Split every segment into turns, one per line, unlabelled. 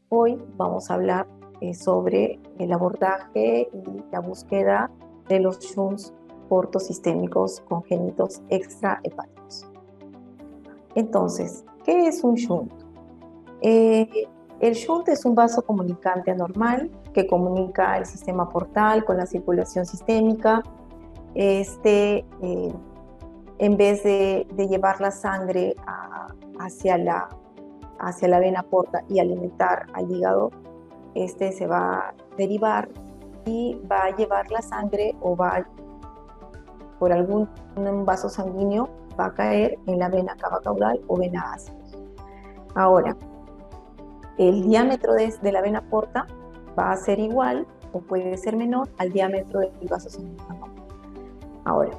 Hoy vamos a hablar sobre el abordaje y la búsqueda de los shunts portosistémicos congénitos extrahepáticos. Entonces, ¿qué es un shunt? El shunt es un vaso comunicante anormal que comunica el sistema portal con la circulación sistémica. En vez de llevar la sangre hacia la vena porta y alimentar al hígado, se va a derivar y va a llevar la sangre o va por algún vaso sanguíneo, va a caer en la vena cava caudal o vena ácida. Ahora, el diámetro de la vena porta va a ser igual o puede ser menor al diámetro del vaso sanguíneo. Ahora,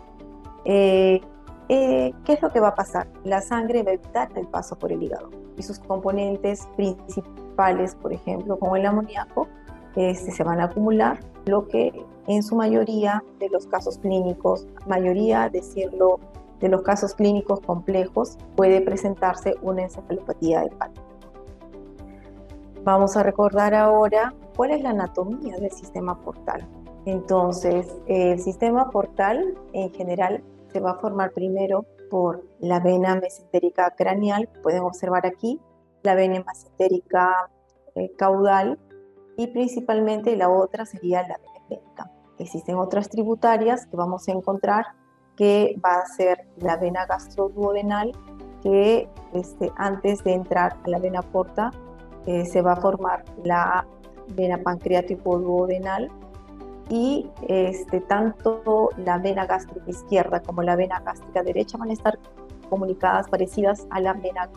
¿qué es lo que va a pasar? La sangre va a evitar el paso por el hígado y sus componentes principales, por ejemplo, como el amoníaco, se van a acumular, lo que en su mayoría de los casos clínicos, de los casos clínicos complejos, puede presentarse una encefalopatía hepática. Vamos a recordar ahora cuál es la anatomía del sistema portal. Entonces, el sistema portal en general se va a formar primero por la vena mesentérica craneal, pueden observar aquí, la vena mesentérica caudal y principalmente la otra sería la vena esplénica. Existen otras tributarias que vamos a encontrar que va a ser la vena gastroduodenal, que antes de entrar a la vena porta se va a formar la vena pancreático-duodenal y tanto la vena gástrica izquierda como la vena gástrica derecha van a estar comunicadas, parecidas a la vena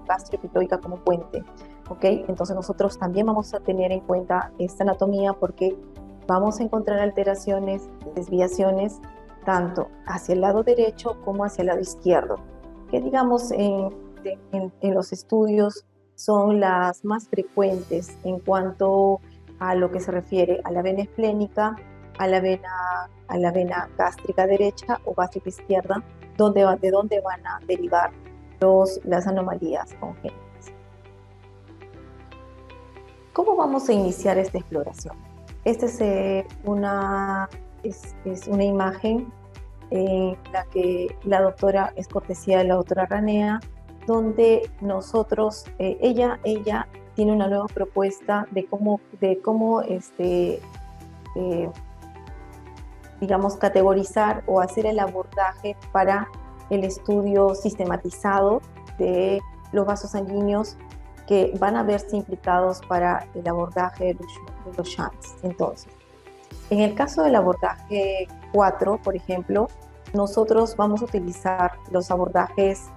gastroepitoica como puente. ¿Okay? Entonces nosotros también vamos a tener en cuenta esta anatomía porque vamos a encontrar alteraciones, desviaciones, tanto hacia el lado derecho como hacia el lado izquierdo, que digamos en los estudios son las más frecuentes en cuanto a lo que se refiere a la vena esplénica, a la vena gástrica derecha o gástrica izquierda, de donde van a derivar las anomalías congénitas. ¿Cómo vamos a iniciar esta exploración? Esta es una imagen en la que es cortesía de la doctora Ranea, donde nosotros, ella tiene una nueva propuesta de cómo digamos, categorizar o hacer el abordaje para el estudio sistematizado de los vasos sanguíneos que van a verse implicados para el abordaje de los shunts. Entonces, en el caso del abordaje 4, por ejemplo, nosotros vamos a utilizar los abordajes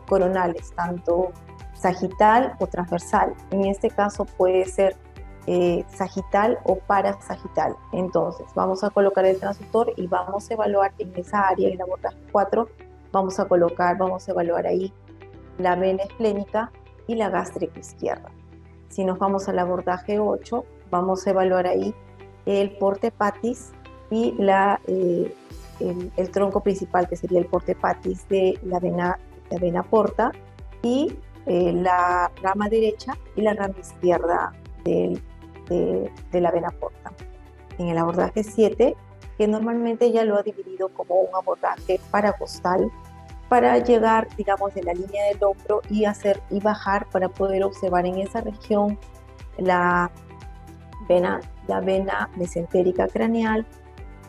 coronales, tanto sagital o transversal. En este caso puede ser sagital o parasagital. Entonces, vamos a colocar el transductor y vamos a evaluar en esa área, en el abordaje 4, vamos a evaluar ahí la vena esplénica y la gástrica izquierda. Si nos vamos al abordaje 8, vamos a evaluar ahí el porta hepatis y el tronco principal, que sería el porta hepatis de la vena porta, y la rama derecha y la rama izquierda de la vena porta. En el abordaje 7, que normalmente ya lo ha dividido como un abordaje paracostal, para llegar, digamos, de la línea del hombro y bajar para poder observar en esa región la vena mesentérica craneal,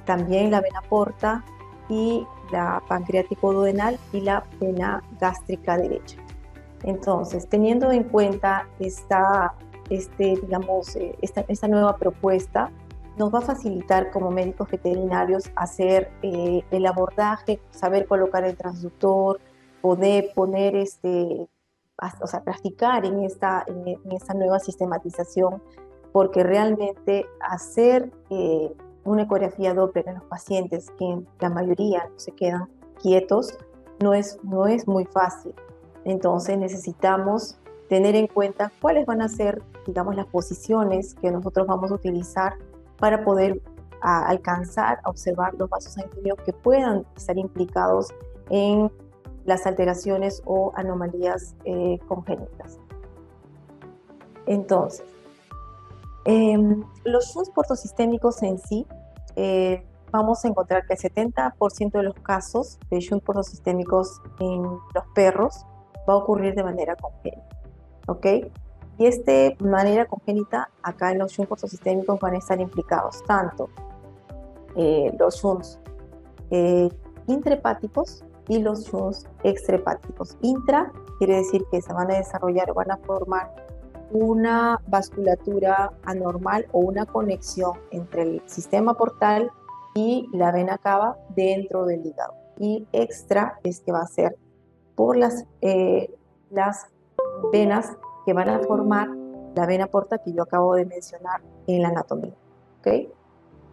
también la vena porta y la pancreático-duodenal y la vena gástrica derecha. Entonces, teniendo en cuenta esta nueva propuesta, nos va a facilitar como médicos veterinarios hacer el abordaje, saber colocar el transductor, poder poner practicar en esta nueva sistematización, porque realmente hacer una ecografía Doppler en los pacientes, que la mayoría no se quedan quietos, no es muy fácil. Entonces necesitamos tener en cuenta cuáles van a ser, digamos, las posiciones que nosotros vamos a utilizar para poder a alcanzar a observar los vasos sanguíneos que puedan estar implicados en las alteraciones o anomalías congénitas. Entonces, los shunts portosistémicos en sí, vamos a encontrar que el 70% de los casos de shunts portosistémicos en los perros va a ocurrir de manera congénita, ¿ok? Y de manera congénita, acá en los shunts portosistémicos van a estar implicados tanto los shunts intrahepáticos y los shunts extrahepáticos. Intra quiere decir que se van a desarrollar o van a formar una vasculatura anormal o una conexión entre el sistema portal y la vena cava dentro del hígado. Y extra es que va a ser por las venas que van a formar la vena porta que yo acabo de mencionar en la anatomía. ¿Okay?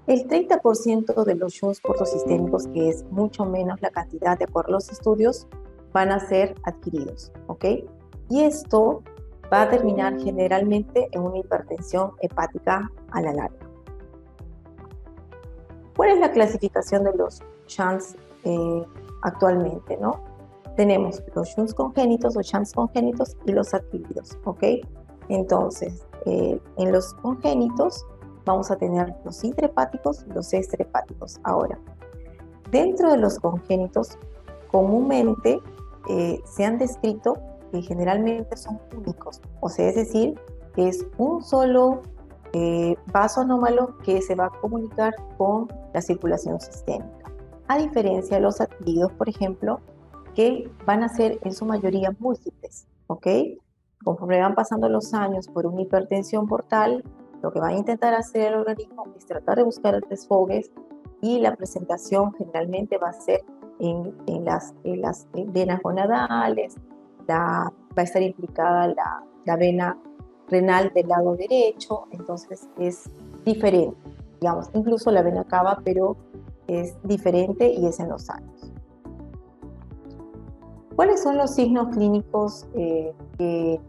El 30% de los shunts portosistémicos, que es mucho menos la cantidad de acuerdo a los estudios, van a ser adquiridos. ¿Okay? Y esto va a terminar generalmente en una hipertensión hepática a la larga. ¿Cuál es la clasificación de los shunts actualmente, no? Tenemos los shunts congénitos o shunts congénitos y los adquiridos, ¿ok? Entonces, en los congénitos vamos a tener los intrahepáticos y los extrahepáticos. Ahora, dentro de los congénitos, comúnmente se han descrito que generalmente son únicos, o sea, es decir, que es un solo vaso anómalo que se va a comunicar con la circulación sistémica, a diferencia de los adquiridos, por ejemplo, que van a ser en su mayoría múltiples, ¿ok? Conforme van pasando los años por una hipertensión portal, lo que va a intentar hacer el organismo es tratar de buscar el desfogues y la presentación generalmente va a ser en las venas gonadales, va a estar implicada la vena renal del lado derecho, entonces es diferente, digamos, incluso la vena cava, pero es diferente y es en los años. ¿Cuáles son los signos clínicos que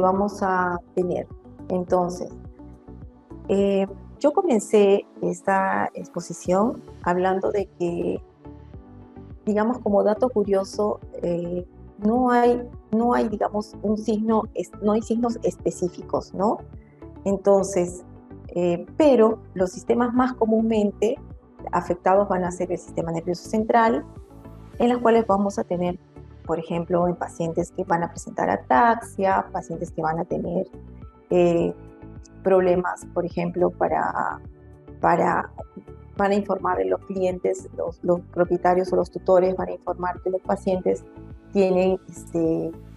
vamos a tener? Entonces, yo comencé esta exposición hablando de que, digamos, como dato curioso, no hay, digamos, no hay signos específicos, ¿no? Entonces, pero los sistemas más comúnmente afectados van a ser el sistema nervioso central, en las cuales vamos a tener, por ejemplo, en pacientes que van a presentar ataxia, pacientes que van a tener problemas, por ejemplo, van a informar a los clientes, los propietarios o los tutores van a informar que los pacientes tienen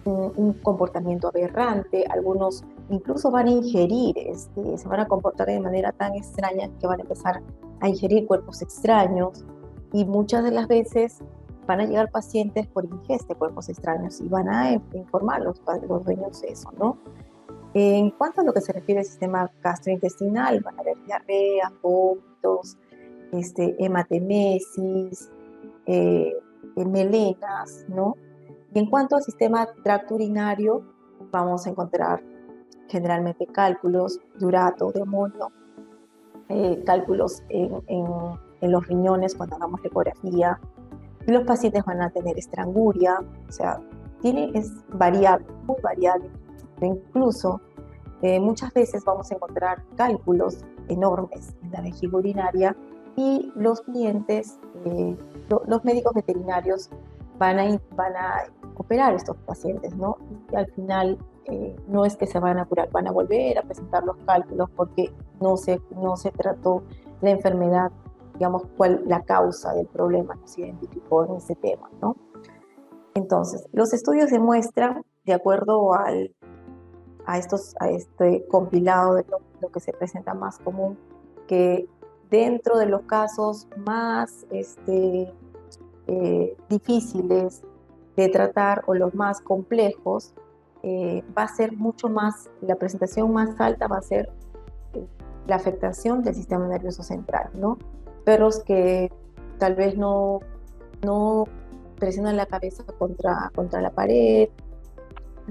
un comportamiento aberrante, algunos incluso van a ingerir, se van a comportar de manera tan extraña que van a empezar a ingerir cuerpos extraños y muchas de las veces van a llegar pacientes por ingesta de cuerpos extraños y van a informar los dueños de eso, ¿no? En cuanto a lo que se refiere al sistema gastrointestinal, van a haber diarrea, vómitos, hematemesis, melenas, ¿no? Y en cuanto al sistema tracto urinario, vamos a encontrar generalmente cálculos de urato, de amonio, cálculos en los riñones cuando hagamos la ecografía, y los pacientes van a tener estranguria, o sea, es variable, muy variable. Incluso muchas veces vamos a encontrar cálculos enormes en la vejiga urinaria y los clientes, los médicos veterinarios van a operar estos pacientes, ¿no? Y al final no es que se van a curar, van a volver a presentar los cálculos porque no se trató la enfermedad, digamos, la causa del problema no se identificó en ese tema, ¿no? Entonces, los estudios demuestran, de acuerdo a este compilado de lo que se presenta más común, que dentro de los casos más difíciles de tratar o los más complejos, va a ser mucho más, la presentación más alta va a ser la afectación del sistema nervioso central, ¿no? Perros que tal vez no presionan la cabeza contra la pared,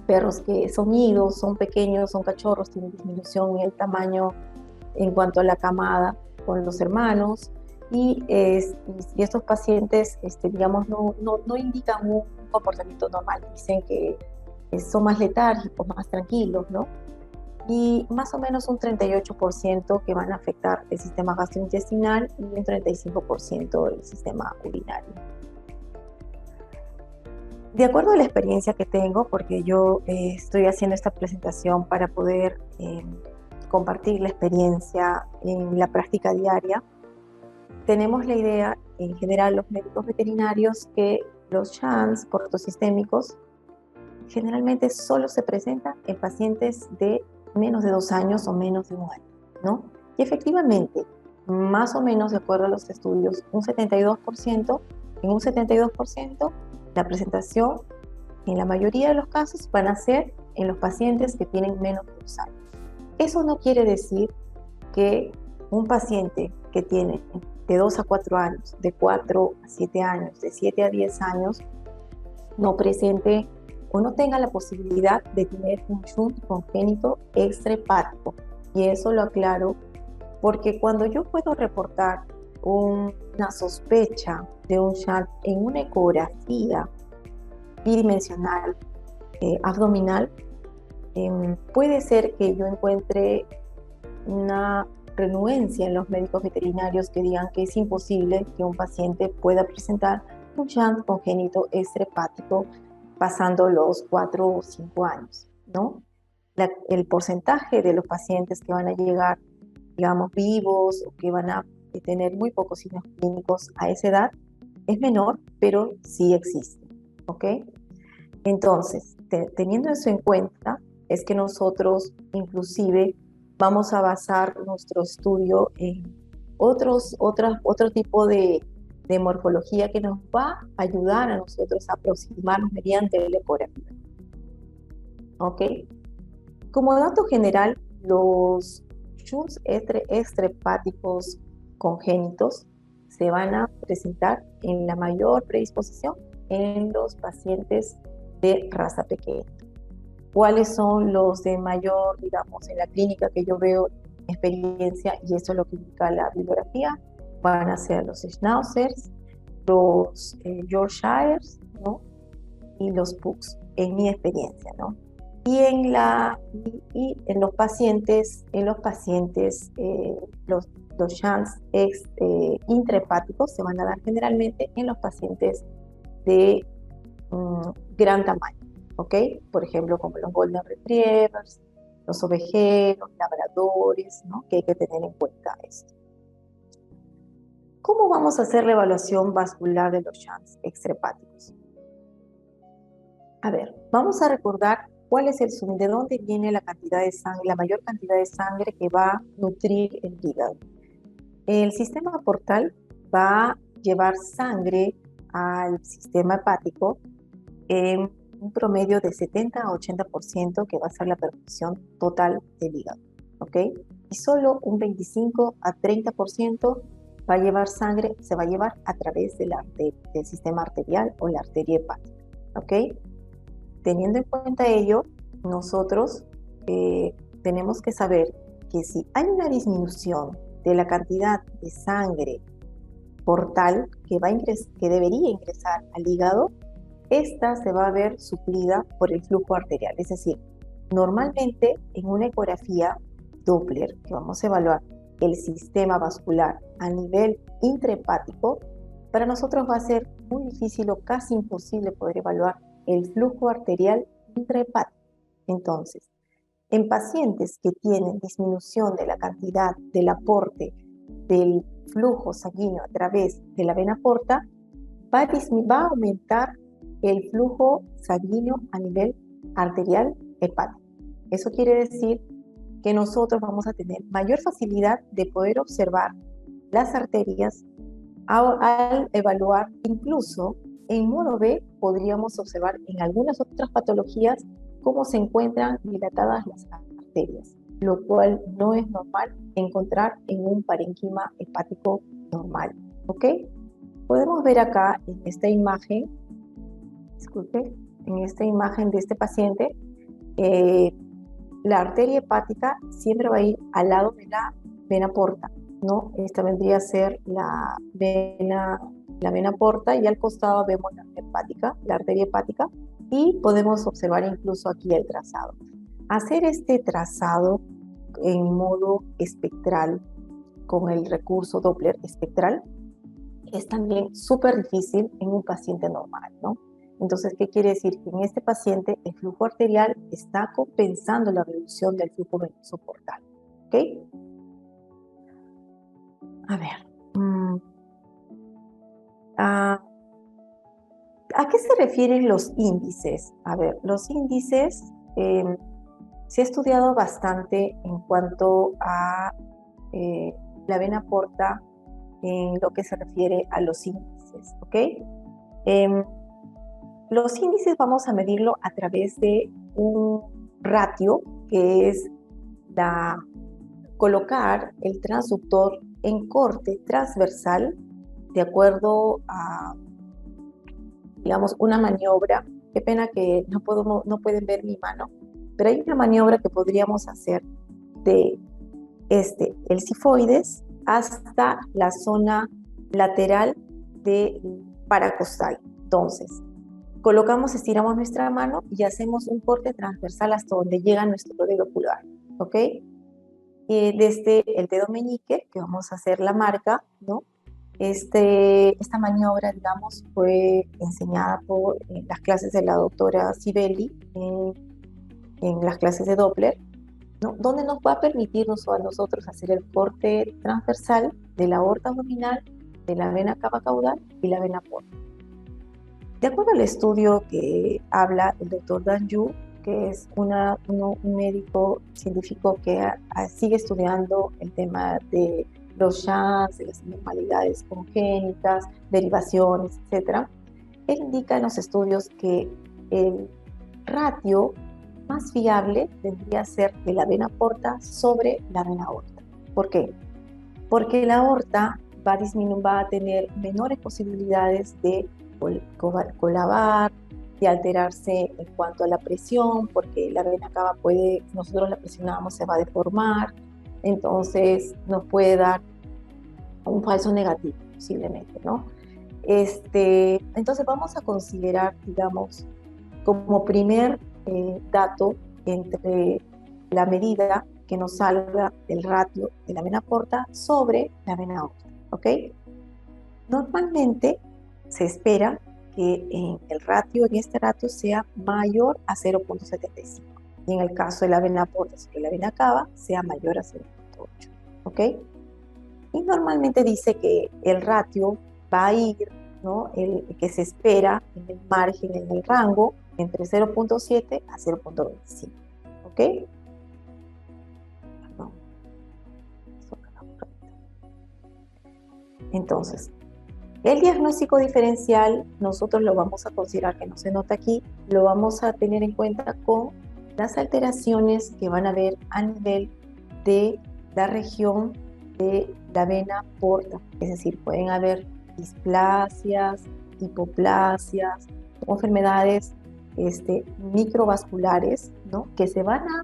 perros que son idos, son pequeños, son cachorros, tienen disminución en el tamaño en cuanto a la camada, con los hermanos y estos pacientes, digamos, no indican un comportamiento normal, dicen que son más letárgicos, más tranquilos, ¿no? Y más o menos un 38% que van a afectar el sistema gastrointestinal y un 35% el sistema urinario. De acuerdo a la experiencia que tengo, porque yo estoy haciendo esta presentación para poder compartir la experiencia en la práctica diaria, tenemos la idea, en general los médicos veterinarios, que los shunts portosistémicos generalmente solo se presentan en pacientes de menos de 2 años o menos de 1 año, ¿no? Y efectivamente, más o menos de acuerdo a los estudios, en un 72%, la presentación en la mayoría de los casos van a ser en los pacientes que tienen menos de 2 años. Eso no quiere decir que un paciente que tiene de 2 a 4 años, de 4 a 7 años, de 7 a 10 años, no presente o no tenga la posibilidad de tener un shunt congénito extrahepático. Y eso lo aclaro porque cuando yo puedo reportar una sospecha de un shunt en una ecografía bidimensional abdominal, puede ser que yo encuentre una renuencia en los médicos veterinarios que digan que es imposible que un paciente pueda presentar un shunt congénito extrahepático pasando los 4 o 5 años, ¿no? El porcentaje de los pacientes que van a llegar, digamos, vivos o que van a tener muy pocos signos clínicos a esa edad es menor, pero sí existe, ¿ok? Entonces, teniendo eso en cuenta, es que nosotros inclusive vamos a basar nuestro estudio en otro tipo de morfología que nos va a ayudar a nosotros a aproximarnos mediante la ecografía. ¿Ok? Como dato general, los shunts extrahepáticos congénitos se van a presentar en la mayor predisposición en los pacientes de raza pequeña. ¿Cuáles son los de mayor, digamos, en la clínica que yo veo experiencia, y eso es lo que indica la bibliografía? Van a ser los Schnauzers, los Yorkshires, ¿no? Y los Pugs, en mi experiencia, ¿no? Y en los pacientes, los shunts intrahepáticos se van a dar generalmente en los pacientes de gran tamaño, ¿ok? Por ejemplo, como los Golden Retrievers, los ovejeros, labradores, ¿no? Que hay que tener en cuenta esto. ¿Cómo vamos a hacer la evaluación vascular de los shunts extrahepáticos? A ver, vamos a recordar de dónde viene la cantidad de sangre, la mayor cantidad de sangre que va a nutrir el hígado. El sistema portal va a llevar sangre al sistema hepático en un promedio de 70 a 80%, que va a ser la perfusión total del hígado, ¿ok? Y solo un 25 a 30% se va a llevar a través del sistema arterial o la arteria hepática, ¿ok? Teniendo en cuenta ello, nosotros tenemos que saber que si hay una disminución de la cantidad de sangre portal que debería ingresar al hígado, esta se va a ver suplida por el flujo arterial. Es decir, normalmente en una ecografía Doppler, que vamos a evaluar el sistema vascular a nivel intrahepático, para nosotros va a ser muy difícil o casi imposible poder evaluar el flujo arterial intrahepático. Entonces, en pacientes que tienen disminución de la cantidad del aporte del flujo sanguíneo a través de la vena porta, va a aumentar el flujo sanguíneo a nivel arterial hepático. Eso quiere decir que nosotros vamos a tener mayor facilidad de poder observar las arterias al evaluar. Incluso en modo B podríamos observar en algunas otras patologías cómo se encuentran dilatadas las arterias, lo cual no es normal encontrar en un parénquima hepático normal, ¿ok? Podemos ver acá en esta imagen, en esta imagen de este paciente, la arteria hepática siempre va a ir al lado de la vena porta. ¿no? Esta vendría a ser la vena porta, y al costado vemos la hepática, la arteria hepática, y podemos observar incluso aquí el trazado. Hacer este trazado en modo espectral con el recurso Doppler espectral es también súper difícil en un paciente normal, ¿no? Entonces, ¿qué quiere decir? Que en este paciente el flujo arterial está compensando la reducción del flujo venoso portal, ¿ok? A ver, ¿a qué se refieren los índices? A ver, los índices se ha estudiado bastante en cuanto a la vena porta en lo que se refiere a los índices, ¿ok? Los índices vamos a medirlo a través de un ratio, que es colocar el transductor en corte transversal de acuerdo a, digamos, una maniobra. Qué pena que no pueden ver mi mano, pero hay una maniobra que podríamos hacer de el cifoides hasta la zona lateral del paracostal. Entonces, estiramos nuestra mano y hacemos un corte transversal hasta donde llega nuestro dedo pulgar, ¿ok? Desde el dedo meñique, que vamos a hacer la marca, ¿no? Esta maniobra, digamos, fue enseñada en las clases de la doctora Sibeli, en las clases de Doppler, ¿no? Donde nos va a permitirnos a nosotros hacer el corte transversal de la aorta abdominal, de la vena cava caudal y la vena porta. De acuerdo al estudio que habla el doctor Dan Yu, que es un médico científico que sigue estudiando el tema de los shunts, de las anormalidades congénitas, derivaciones, etc., él indica en los estudios que el ratio más fiable tendría que ser de la vena porta sobre la vena aorta. ¿Por qué? Porque la aorta va a tener menores posibilidades de colabar, de alterarse en cuanto a la presión, porque la vena cava nosotros la presionamos, se va a deformar, entonces nos puede dar un falso negativo, posiblemente, ¿no? Entonces vamos a considerar, digamos, como primer dato entre la medida que nos salga el ratio de la vena porta sobre la vena aorta, ¿ok? Normalmente se espera que en este ratio sea mayor a 0.75, y en el caso de la vena porta sobre la vena cava sea mayor a 0.8, ¿ok? Y normalmente dice que el ratio va a ir, ¿no? El que se espera en el margen, en el rango, entre 0.7 a 0.25, ¿ok? Perdón. Entonces, el diagnóstico diferencial nosotros lo vamos a considerar, que no se nota aquí, lo vamos a tener en cuenta con las alteraciones que van a haber a nivel de la región de la vena porta, es decir, pueden haber displasias, hipoplasias o enfermedades microvasculares, ¿no? Que se van a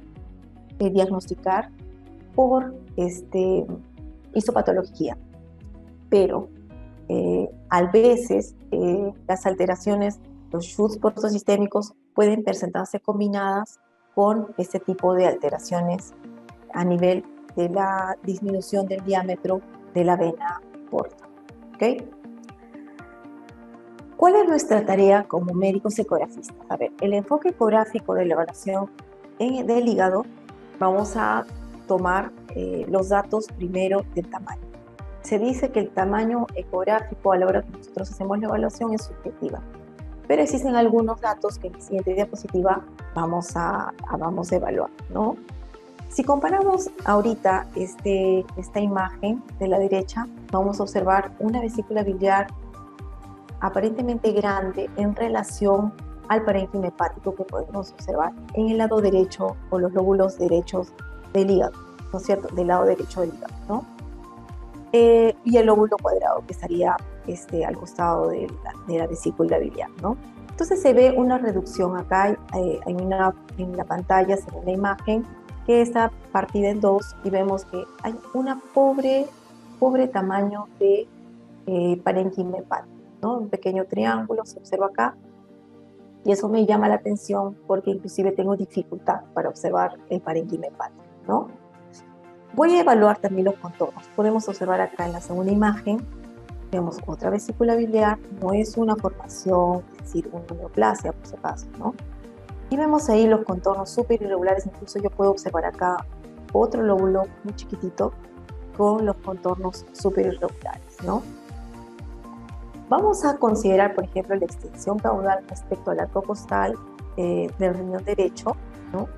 diagnosticar por histopatología, pero a veces las alteraciones, los shunts portosistémicos pueden presentarse combinadas con este tipo de alteraciones a nivel de la disminución del diámetro de la vena porta, ¿ok? ¿Cuál es nuestra tarea como médicos ecografistas? A ver, el enfoque ecográfico de la evaluación del hígado, vamos a tomar los datos primero del tamaño. Se dice que el tamaño ecográfico a la hora que nosotros hacemos la evaluación es subjetiva, pero existen algunos datos que en la siguiente diapositiva vamos a evaluar, ¿no? Si comparamos ahorita esta imagen de la derecha, vamos a observar una vesícula biliar aparentemente grande en relación al parénquima hepático que podemos observar en el lado derecho o los lóbulos derechos del hígado, ¿no es cierto? Del lado derecho del hígado, ¿no? Y el lóbulo cuadrado que estaría al costado de la vesícula biliar, ¿no? Entonces se ve una reducción acá, en la pantalla se ve una imagen que está partida en dos y vemos que hay una pobre pobre tamaño de parénquima hepática, ¿no? Un pequeño triángulo se observa acá, y eso me llama la atención porque inclusive tengo dificultad para observar el parénquima hepático, ¿no? Voy a evaluar también los contornos. Podemos observar acá en la segunda imagen, vemos otra vesícula biliar, no es una formación, es decir, una neoplasia por si acaso, ¿no? Y vemos ahí los contornos súper irregulares, incluso yo puedo observar acá otro lóbulo muy chiquitito con los contornos súper irregulares, ¿no? Vamos a considerar, por ejemplo, la extensión caudal respecto al arco costal del riñón derecho, ¿no?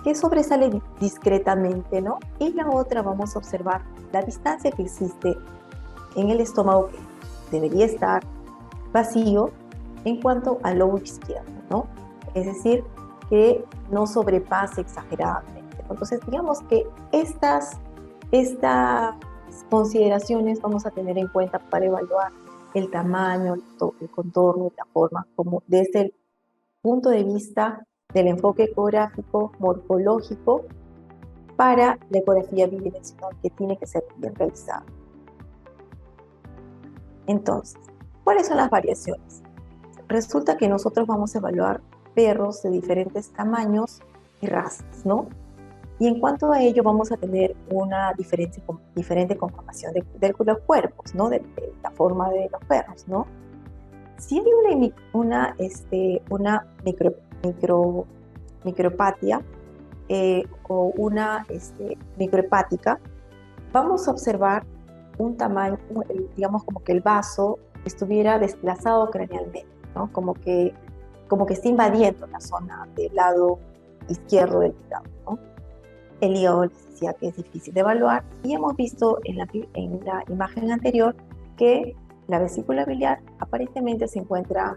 Que sobresale discretamente, ¿no? Y la otra vamos a observar la distancia que existe en el estómago, que debería estar vacío en cuanto al lóbulo izquierdo, ¿no? Es decir, que no sobrepase exageradamente. Entonces, digamos que estas consideraciones vamos a tener en cuenta para evaluar el tamaño, el contorno, la forma, como desde el punto de vista del enfoque ecográfico, morfológico, para la ecografía bidimensional que tiene que ser bien realizada. Entonces, ¿cuáles son las variaciones? Resulta que nosotros vamos a evaluar perros de diferentes tamaños y razas, ¿no? Y en cuanto a ello, vamos a tener una diferente conformación de los cuerpos, ¿no? De la forma de los perros, ¿no? Si hay una micropatía o una microhepática, vamos a observar un tamaño, digamos como que el vaso estuviera desplazado cranealmente, ¿no? Como que está invadiendo la zona del lado izquierdo del hígado, ¿no? El hígado les decía que es difícil de evaluar, y hemos visto en la imagen anterior que la vesícula biliar aparentemente se encuentra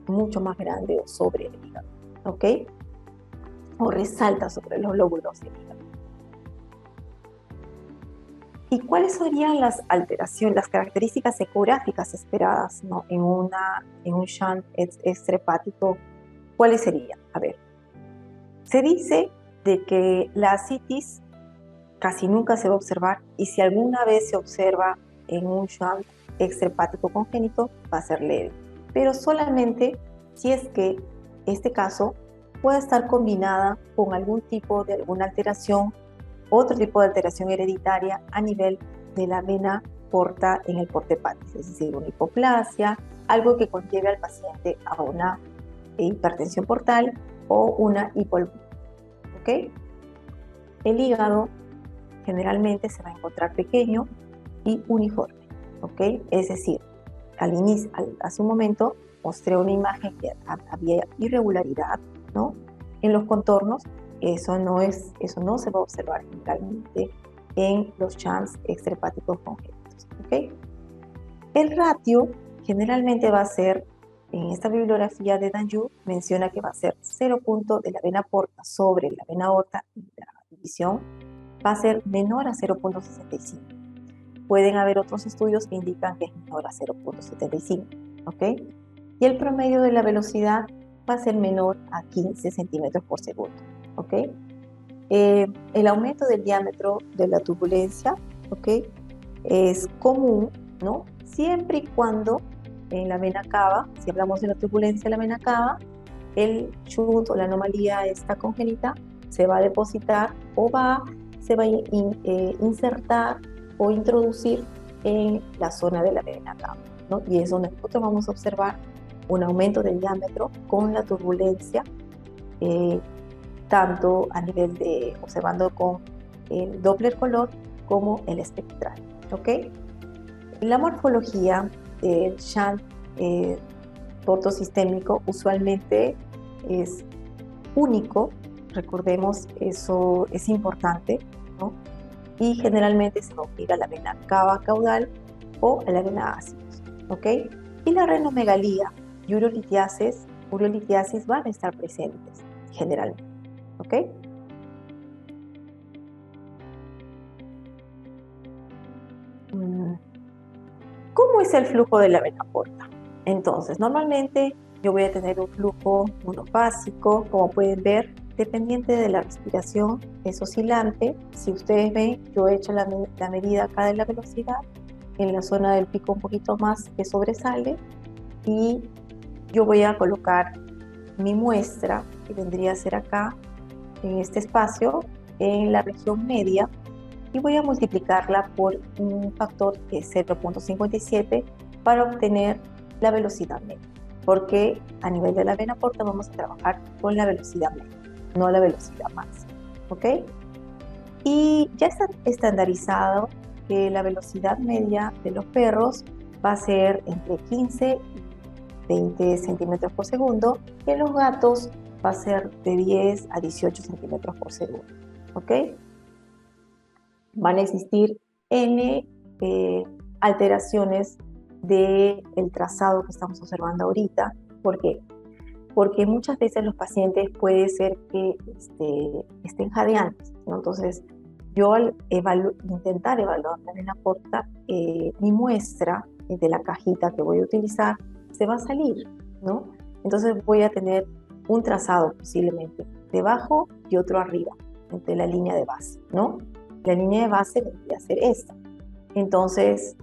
mucho más grande o sobre el hígado, ¿ok? O resalta sobre los lóbulos del hígado. ¿Y cuáles serían las alteraciones, las características ecográficas esperadas, ¿no? en un shunt extrahepático? ¿Cuáles serían? A ver, se dice de que la ascitis casi nunca se va a observar, y si alguna vez se observa en un shunt extrahepático congénito va a ser leve, pero solamente si es que este caso pueda estar combinada con algún tipo de alguna alteración, otro tipo de alteración hereditaria a nivel de la vena porta en el porte hepático, es decir, una hipoplasia, algo que conlleve al paciente a una hipertensión portal o una hipovolemia. ¿Ok? El hígado generalmente se va a encontrar pequeño y uniforme, ¿ok? Es decir, hace un momento mostré una imagen que había irregularidad, ¿no? En los contornos. Eso no se va a observar generalmente en los shunts extrahepáticos congénitos, ¿ok? El ratio generalmente va a ser, en esta bibliografía de Danjou, menciona que va a ser 0 punto de la vena porta sobre la vena aorta, y la división va a ser menor a 0.65. Pueden haber otros estudios que indican que es menor a 0.75, ¿ok? Y el promedio de la velocidad va a ser menor a 15 centímetros por segundo, ¿ok? El aumento del diámetro de la turbulencia, ¿ok? Es común, ¿no? Siempre y cuando en la vena cava, si hablamos de la turbulencia de la vena cava, el shunt o la anomalía esta congénita se va a depositar o se va a insertar o introducir en la zona de la vena cava, ¿no? Y es donde nosotros vamos a observar un aumento del diámetro con la turbulencia, tanto a nivel de observando con el Doppler color como el espectral, ¿ok? La morfología del shunt portosistémico usualmente es único, recordemos, eso es importante, ¿no? Y generalmente se obliga a la vena cava caudal o a la vena ácidos, ¿ok? Y la renomegalía y urolitiasis van a estar presentes generalmente, ¿ok? ¿Cómo es el flujo de la vena porta? Entonces, normalmente yo voy a tener un flujo monofásico, como pueden ver, dependiente de la respiración, es oscilante. Si ustedes ven, yo he hecho la medida acá de la velocidad, en la zona del pico un poquito más que sobresale, y yo voy a colocar mi muestra, que vendría a ser acá, en este espacio, en la región media, y voy a multiplicarla por un factor que es 0.57 para obtener la velocidad media, porque a nivel de la vena porta vamos a trabajar con la velocidad media, no la velocidad máxima, ¿ok? Y ya está estandarizado que la velocidad media de los perros va a ser entre 15 y 20 centímetros por segundo, y en los gatos va a ser de 10 a 18 centímetros por segundo, ¿ok? Van a existir N alteraciones del trazado que estamos observando ahorita. ¿Por qué? Porque muchas veces los pacientes puede ser que estén jadeantes, ¿no? Entonces, yo al intentar evaluar la vena porta, mi muestra de la cajita que voy a utilizar se va a salir, ¿no? Entonces voy a tener un trazado posiblemente debajo y otro arriba, entre la línea de base, ¿no? La línea de base vendría a ser esta. Entonces,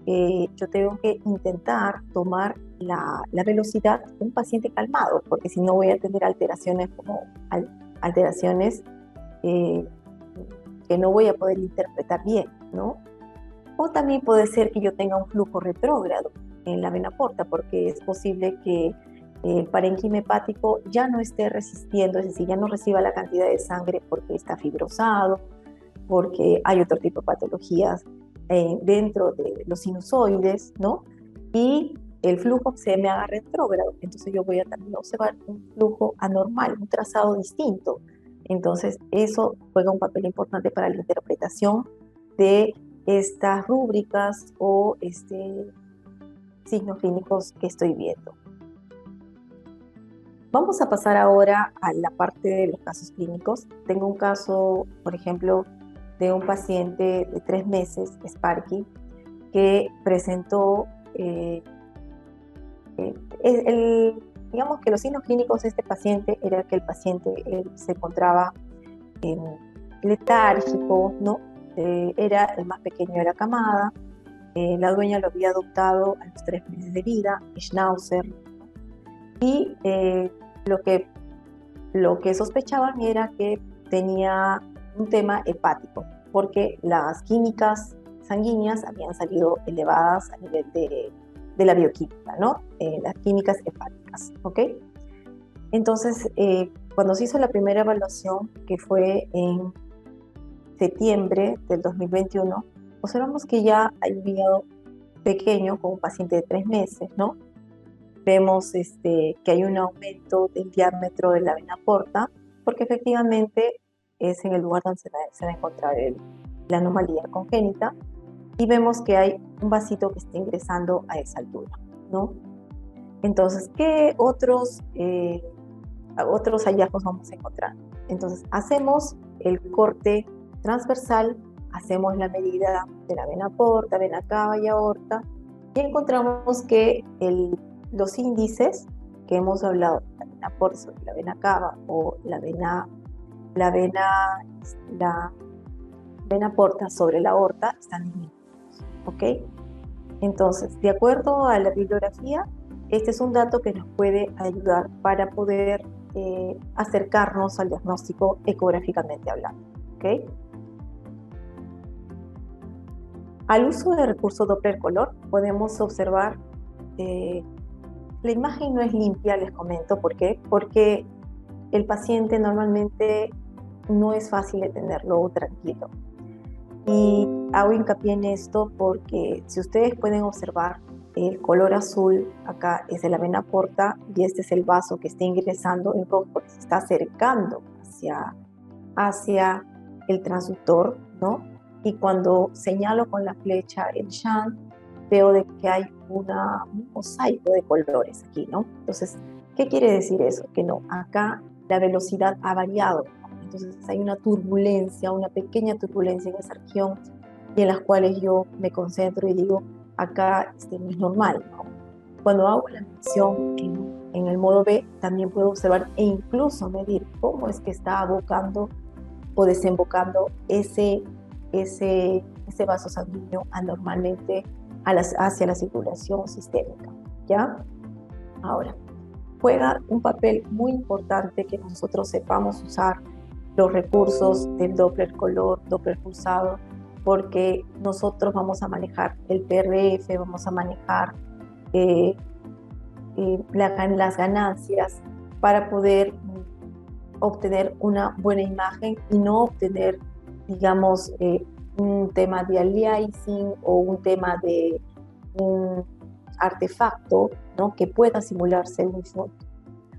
yo tengo que intentar tomar la velocidad de un paciente calmado, porque si no voy a tener alteraciones como alteraciones que no voy a poder interpretar bien, ¿no? O también puede ser que yo tenga un flujo retrógrado en la vena porta, porque es posible que el parénquima hepático ya no esté resistiendo, es decir, ya no reciba la cantidad de sangre porque está fibrosado, porque hay otro tipo de patologías dentro de los sinusoides, ¿no? Y el flujo se me haga retrógrado, entonces yo voy a también observar un flujo anormal, un trazado distinto. Entonces eso juega un papel importante para la interpretación de estas rúbricas o signos clínicos que estoy viendo. Vamos a pasar ahora a la parte de los casos clínicos. Tengo un caso, por ejemplo, de un paciente de 3 meses, Sparky, que presentó, digamos que los signos clínicos de este paciente era que el paciente se encontraba letárgico, ¿no? Era el más pequeño de la camada, la dueña lo había adoptado a los 3 meses de vida, Schnauzer, y lo que sospechaban era que tenía un tema hepático, porque las químicas sanguíneas habían salido elevadas a nivel de la bioquímica, ¿no? Las químicas hepáticas, ¿ok? Entonces, cuando se hizo la primera evaluación, que fue en septiembre del 2021, observamos que ya hay un hígado pequeño con un paciente de 3 meses, ¿no? Vemos que hay un aumento del diámetro de la vena porta, porque efectivamente es en el lugar donde se va a encontrar la anomalía congénita, y vemos que hay un vasito que está ingresando a esa altura, ¿no? Entonces, ¿qué otros hallazgos vamos a encontrar? Entonces, hacemos el corte transversal, hacemos la medida de la vena porta, vena cava y aorta, y encontramos que los índices que hemos hablado, la vena porta sobre la vena cava o la vena porta sobre la aorta, están disminuidos, ¿ok? Entonces, de acuerdo a la bibliografía, este es un dato que nos puede ayudar para poder acercarnos al diagnóstico ecográficamente hablando, ¿ok? Al uso de recurso Doppler color podemos observar, la imagen no es limpia, les comento por qué, porque el paciente normalmente no es fácil de tenerlo tranquilo. Y hago hincapié en esto porque si ustedes pueden observar, el color azul acá es de la vena porta y este es el vaso que está ingresando en rojo porque se está acercando hacia el transductor, ¿no? Y cuando señalo con la flecha el shunt, veo de que hay un mosaico de colores aquí, ¿no? Entonces, ¿qué quiere decir eso? Que no, acá la velocidad ha variado, ¿no? Entonces hay una turbulencia, una pequeña turbulencia en esa región, y en las cuales yo me concentro y digo, acá no es normal, ¿no? Cuando hago la medición en el modo B también puedo observar e incluso medir cómo es que está abocando o desembocando ese vaso sanguíneo anormalmente hacia la circulación sistémica, ¿ya? Ahora, juega un papel muy importante que nosotros sepamos usar los recursos del Doppler color, Doppler pulsado, porque nosotros vamos a manejar el PRF, vamos a manejar las ganancias para poder obtener una buena imagen y no obtener, digamos, un tema de aliasing o un tema de un artefacto, ¿no?, que pueda simularse un shunt.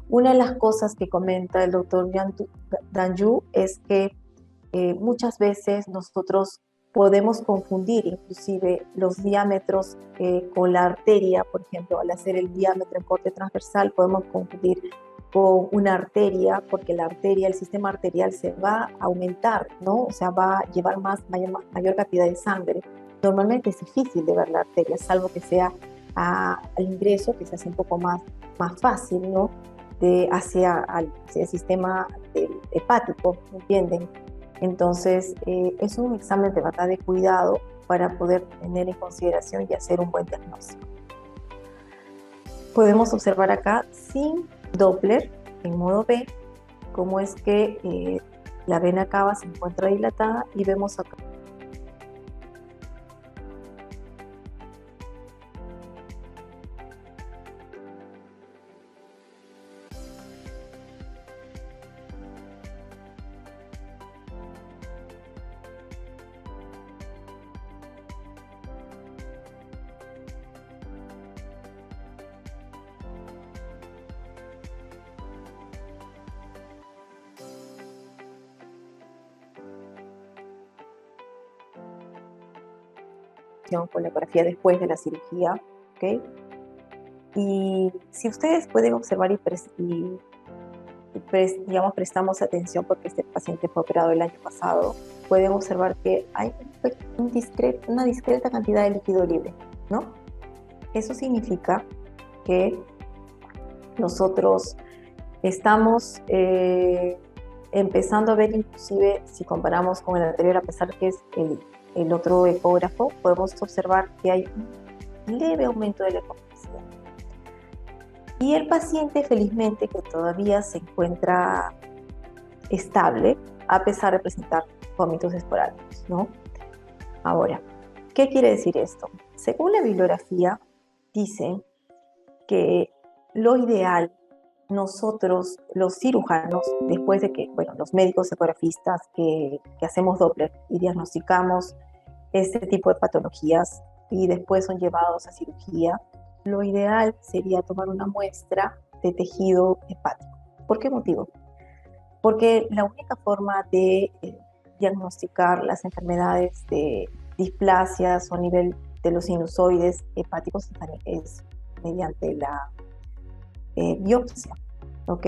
Una de las cosas que comenta el doctor Danju es que muchas veces nosotros podemos confundir inclusive los diámetros con la arteria. Por ejemplo, al hacer el diámetro en corte transversal podemos confundir con una arteria, porque la arteria, el sistema arterial se va a aumentar, ¿no? O sea, va a llevar mayor cantidad de sangre. Normalmente es difícil de ver la arteria, salvo que sea al ingreso, que se hace un poco más fácil, ¿no?, hacia el sistema hepático, ¿entienden? Entonces, es un examen de verdad de cuidado para poder tener en consideración y hacer un buen diagnóstico. Podemos observar acá, sin Doppler, en modo B, cómo es que la vena cava se encuentra dilatada, y vemos acá con la ecografía después de la cirugía, ¿ok? Y si ustedes pueden observar digamos, prestamos atención, porque este paciente fue operado el año pasado, pueden observar que hay una discreta cantidad de líquido libre, ¿no? Eso significa que nosotros estamos empezando a ver, inclusive si comparamos con el anterior, a pesar que es el otro ecógrafo, podemos observar que hay un leve aumento de la economicidad. Y el paciente, felizmente, que todavía se encuentra estable, a pesar de presentar vómitos esporádicos, ¿no? Ahora, ¿qué quiere decir esto? Según la bibliografía, dice que lo ideal, nosotros, los cirujanos, después de que, bueno, los médicos ecografistas que hacemos Doppler y diagnosticamos este tipo de patologías y después son llevados a cirugía, lo ideal sería tomar una muestra de tejido hepático. ¿Por qué motivo? Porque la única forma de diagnosticar las enfermedades de displasias o a nivel de los sinusoides hepáticos es mediante la biopsia, ¿ok?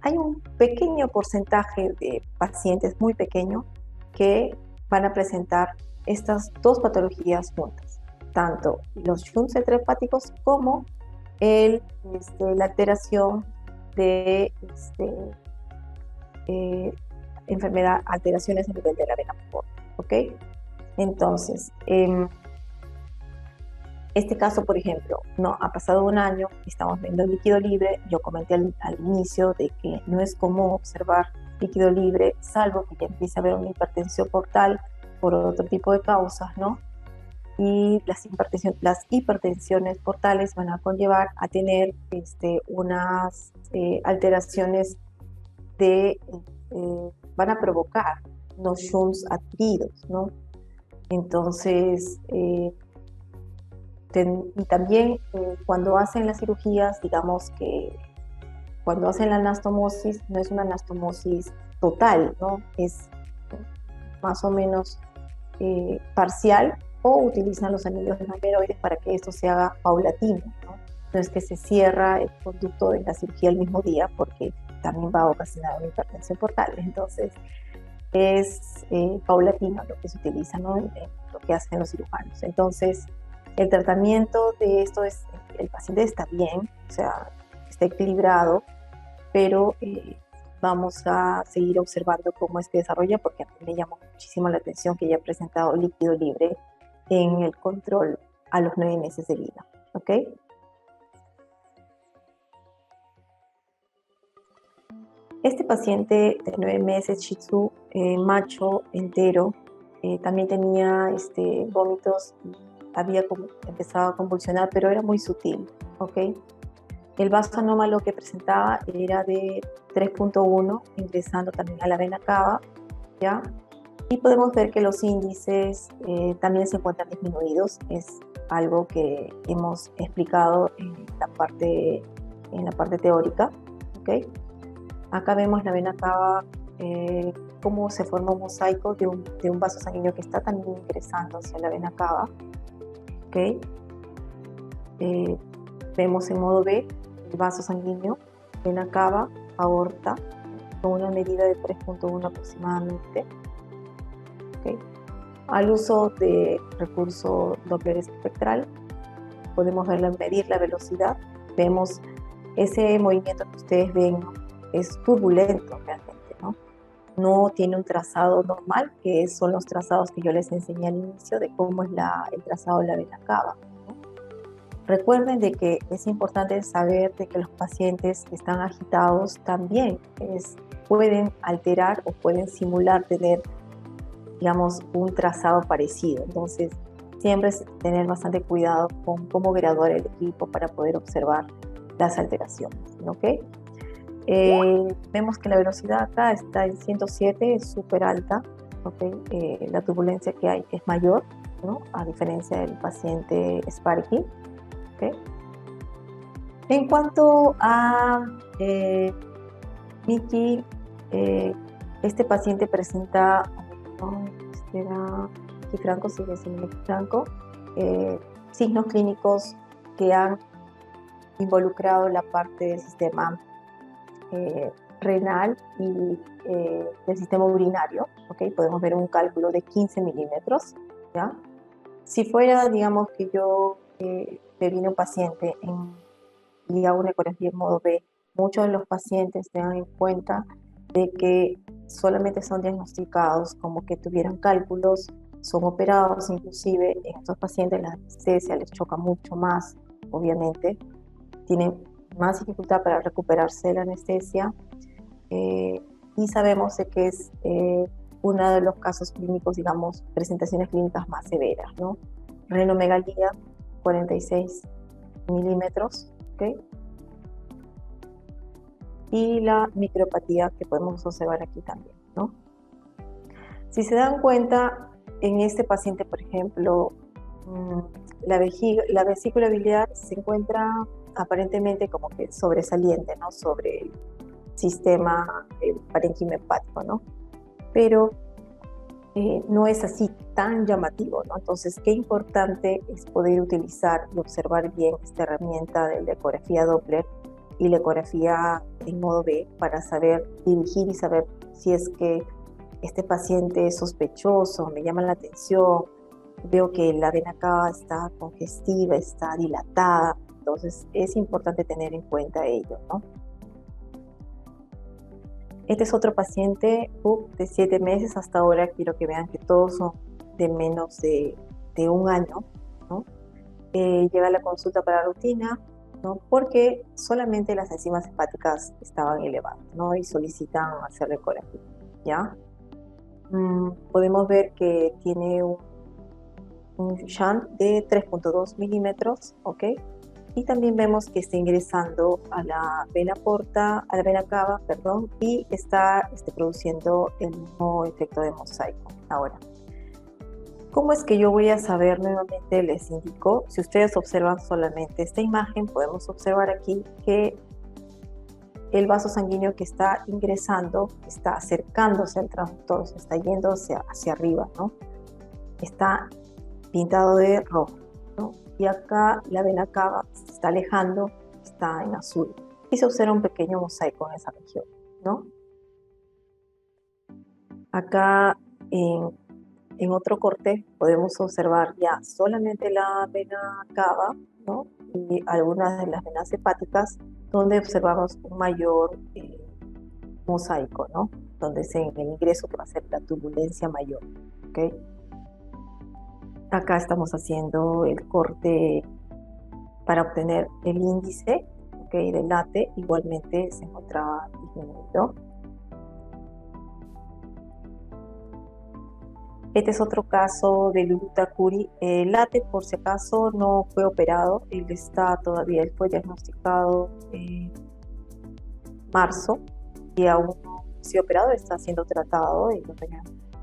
Hay un pequeño porcentaje de pacientes, muy pequeño, que van a presentar estas dos patologías juntas, tanto los shunts hepáticos como la alteración de enfermedad, alteraciones a nivel de la vena porta, ¿ok? Entonces, este caso, por ejemplo, no ha pasado un año, estamos viendo líquido libre. Yo comenté al inicio de que no es común observar líquido libre, salvo que ya empiece a haber una hipertensión portal por otro tipo de causas, ¿no? Y las hipertensiones portales van a conllevar a tener unas alteraciones van a provocar los shunts adquiridos, ¿no? Entonces, y también cuando hacen las cirugías, digamos que cuando hacen la anastomosis, no es una anastomosis total, ¿no? Es más o menos parcial, o utilizan los anillos lameroides para que esto se haga paulatino, ¿no? No es que se cierra el conducto de la cirugía el mismo día, porque también va a ocasionar una hipertensión portal. Entonces, es paulatino lo que se utiliza, ¿no? Lo que hacen los cirujanos. Entonces, el tratamiento de esto es, el paciente está bien, o sea, está equilibrado, pero vamos a seguir observando cómo es que desarrolla, porque a mí me llamó muchísimo la atención que haya presentado líquido libre en el control a los 9 meses de vida. ¿Ok? Este paciente de 9 meses, Shih Tzu, macho, entero, también tenía vómitos, empezado a convulsionar, pero era muy sutil. ¿Ok? El vaso anómalo que presentaba era de 3.1, ingresando también a la vena cava, ¿ya? Y podemos ver que los índices también se encuentran disminuidos. Es algo que hemos explicado en la parte teórica, ¿ok? Acá vemos la vena cava, cómo se forma un mosaico de un vaso sanguíneo que está también ingresando hacia la vena cava, ¿ok? Vemos en modo B el vaso sanguíneo, vena cava, aorta, con una medida de 3.1 aproximadamente. ¿Okay? Al uso de recurso Doppler espectral, podemos medir la velocidad. Vemos ese movimiento que ustedes ven, ¿no? Es turbulento realmente, ¿no? No tiene un trazado normal, que son los trazados que yo les enseñé al inicio de cómo es el trazado de la vena cava. Recuerden de que es importante saber de que los pacientes que están agitados también pueden alterar o pueden simular tener, digamos, un trazado parecido. Entonces, siempre es tener bastante cuidado con cómo gradúa el equipo para poder observar las alteraciones, ¿ok? Vemos que la velocidad acá está en 107, es súper alta, ¿ok? La turbulencia que hay es mayor, ¿no? A diferencia del paciente Sparky. ¿Okay? En cuanto a Miki, este paciente presenta, Miki Franco, sigue siendo Miki Franco, signos clínicos que han involucrado la parte del sistema renal y del sistema urinario. ¿Okay? Podemos ver un cálculo de 15 milímetros, ¿ya? Si fuera, digamos, que yo me vine un paciente y hago una ecografía en modo B, muchos de los pacientes tengan en cuenta de que solamente son diagnosticados como que tuvieran cálculos, son operados, inclusive en estos pacientes la anestesia les choca mucho más, obviamente, tienen más dificultad para recuperarse de la anestesia, y sabemos de que es uno de los casos clínicos, digamos, presentaciones clínicas más severas, ¿no? Renomegalía, 46 milímetros, ¿ok? Y la micropatía que podemos observar aquí también, ¿no? Si se dan cuenta, en este paciente, por ejemplo, la vesícula biliar se encuentra aparentemente como que sobresaliente, ¿no? Sobre el sistema parénquima hepático, ¿no? Pero no es así tan llamativo, ¿no? Entonces, qué importante es poder utilizar y observar bien esta herramienta de la ecografía Doppler y la ecografía en modo B para saber dirigir y saber si es que este paciente es sospechoso, me llama la atención, veo que la vena cava está congestiva, está dilatada, entonces es importante tener en cuenta ello, ¿no? Este es otro paciente de 7 meses. Hasta ahora quiero que vean que todos son de menos de un año, ¿no? Llega a la consulta para rutina, ¿no? Porque solamente las enzimas hepáticas estaban elevadas, ¿no? Y solicitan hacer ecografía, ¿ya? Podemos ver que tiene un shunt de 3.2 milímetros, ¿ok? Y también vemos que está ingresando a la vena porta, a la vena cava, perdón, y está produciendo el mismo efecto de mosaico. Ahora, ¿cómo es que yo voy a saber? Nuevamente les indico, si ustedes observan solamente esta imagen, podemos observar aquí que el vaso sanguíneo que está ingresando está acercándose al transductor, se está yendo hacia arriba, ¿no? Está pintado de rojo, ¿no? Y acá la vena cava se está alejando, está en azul. Y se observa un pequeño mosaico en esa región, ¿no? Acá en otro corte podemos observar ya solamente la vena cava, ¿no? Y algunas de las venas hepáticas donde observamos un mayor mosaico, ¿no? Donde es en el ingreso que va a ser la turbulencia mayor, ¿ok? Acá estamos haciendo el corte para obtener el índice, ¿ok? Del late, igualmente se encontraba disminuido. Este es otro caso de Lulu Takuri. El late, por si acaso, no fue operado. Él fue diagnosticado en marzo y aún no ha sido operado, está siendo tratado y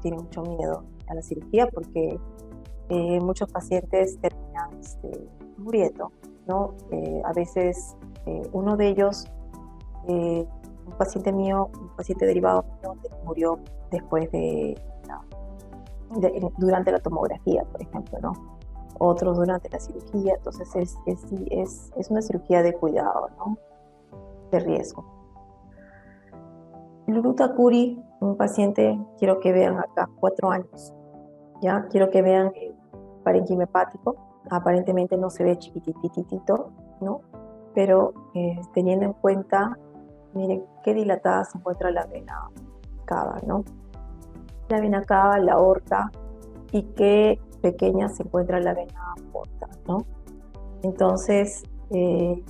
tiene mucho miedo a la cirugía porque muchos pacientes terminan muriendo, ¿no? A veces uno de ellos, un paciente mío, un paciente derivado mío, murió después durante la tomografía, por ejemplo, ¿no? Otros durante la cirugía, entonces es una cirugía de cuidado, ¿no? De riesgo. Lulu Takuri, un paciente, quiero que vean acá, 4 años, ¿ya? Quiero que vean el parénquima hepático, aparentemente no se ve chiquititito, ¿no? Pero teniendo en cuenta, miren qué dilatada se encuentra la vena cava, ¿no? La vena cava, la aorta, y qué pequeña se encuentra la vena porta, ¿no? Entonces,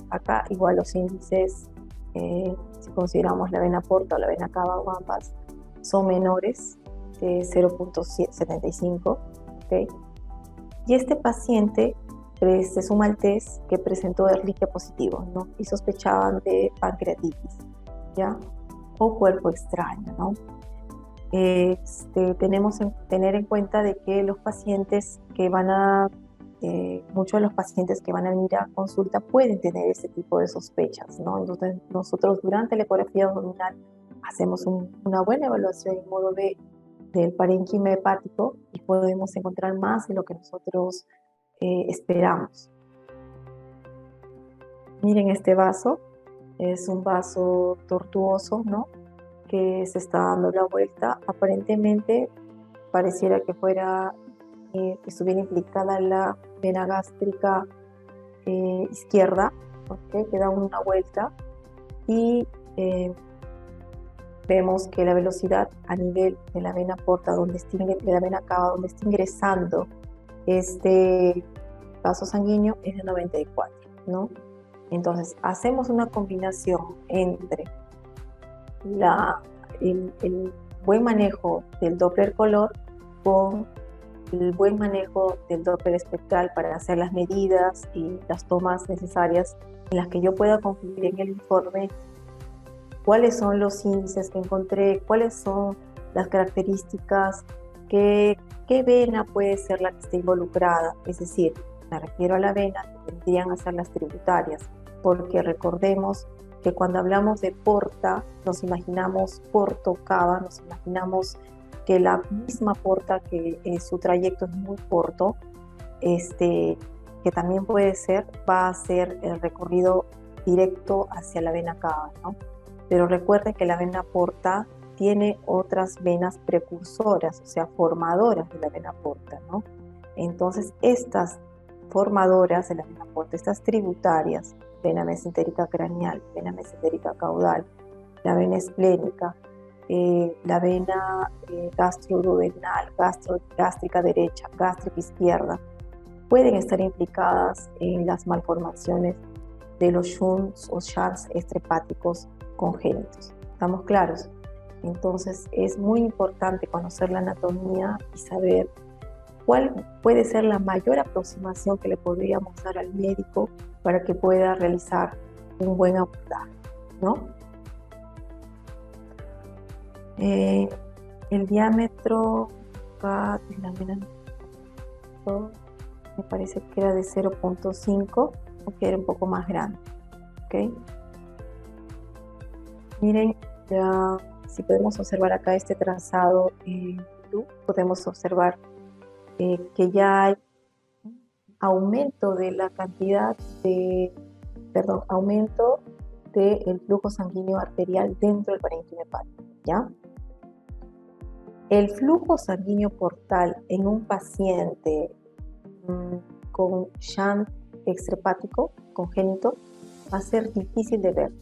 acá igual los índices, si consideramos la vena porta o la vena cava o ambas, son menores de 0.75, ¿ok? Y este paciente se suma al test que presentó Ehrlichia positivo, ¿no? Y sospechaban de pancreatitis, ¿ya? O cuerpo extraño, ¿no? Tenemos que tener en cuenta de que los pacientes que muchos de los pacientes que van a venir a consulta pueden tener ese tipo de sospechas, ¿no? Entonces nosotros durante la ecografía abdominal hacemos una buena evaluación en modo B del parénquima hepático y podemos encontrar más de lo que nosotros esperamos. Miren este vaso, es un vaso tortuoso, ¿no? Que se está dando la vuelta. Aparentemente pareciera que que estuviera implicada la vena gástrica izquierda, ¿okay? Que da una vuelta y vemos que la velocidad a nivel de la vena porta, de la vena cava, donde está ingresando este vaso sanguíneo, es de 94, ¿no? Entonces, hacemos una combinación entre el buen manejo del Doppler color con el buen manejo del Doppler espectral para hacer las medidas y las tomas necesarias en las que yo pueda concluir en el informe cuáles son los índices que encontré, cuáles son las características, qué vena puede ser la que esté involucrada. Es decir, me refiero a la vena que tendrían a ser las tributarias, porque recordemos que cuando hablamos de porta, nos imaginamos porto, cava, nos imaginamos que la misma porta, que su trayecto es muy corto, que también va a ser el recorrido directo hacia la vena cava, ¿no? Pero recuerden que la vena porta tiene otras venas precursoras, o sea, formadoras de la vena porta, ¿no? Entonces, estas formadoras de la vena porta, estas tributarias, vena mesentérica craneal, vena mesentérica caudal, la vena esplénica, la vena gastroduodenal, gástrica derecha, gástrica izquierda, pueden estar implicadas en las malformaciones de los shunts o shunts extrahepáticos congénitos. ¿Estamos claros? Entonces es muy importante conocer la anatomía y saber cuál puede ser la mayor aproximación que le podríamos dar al médico para que pueda realizar un buen abordaje, ¿no? El diámetro de la vena me parece que era de 0.5 o que era un poco más grande, ¿ok? Miren, ya, si podemos observar acá este trazado, podemos observar que ya hay aumento de la cantidad aumento del flujo sanguíneo arterial dentro del parénquima hepático, ¿ya? El flujo sanguíneo portal en un paciente con shunt extrahepático congénito va a ser difícil de ver.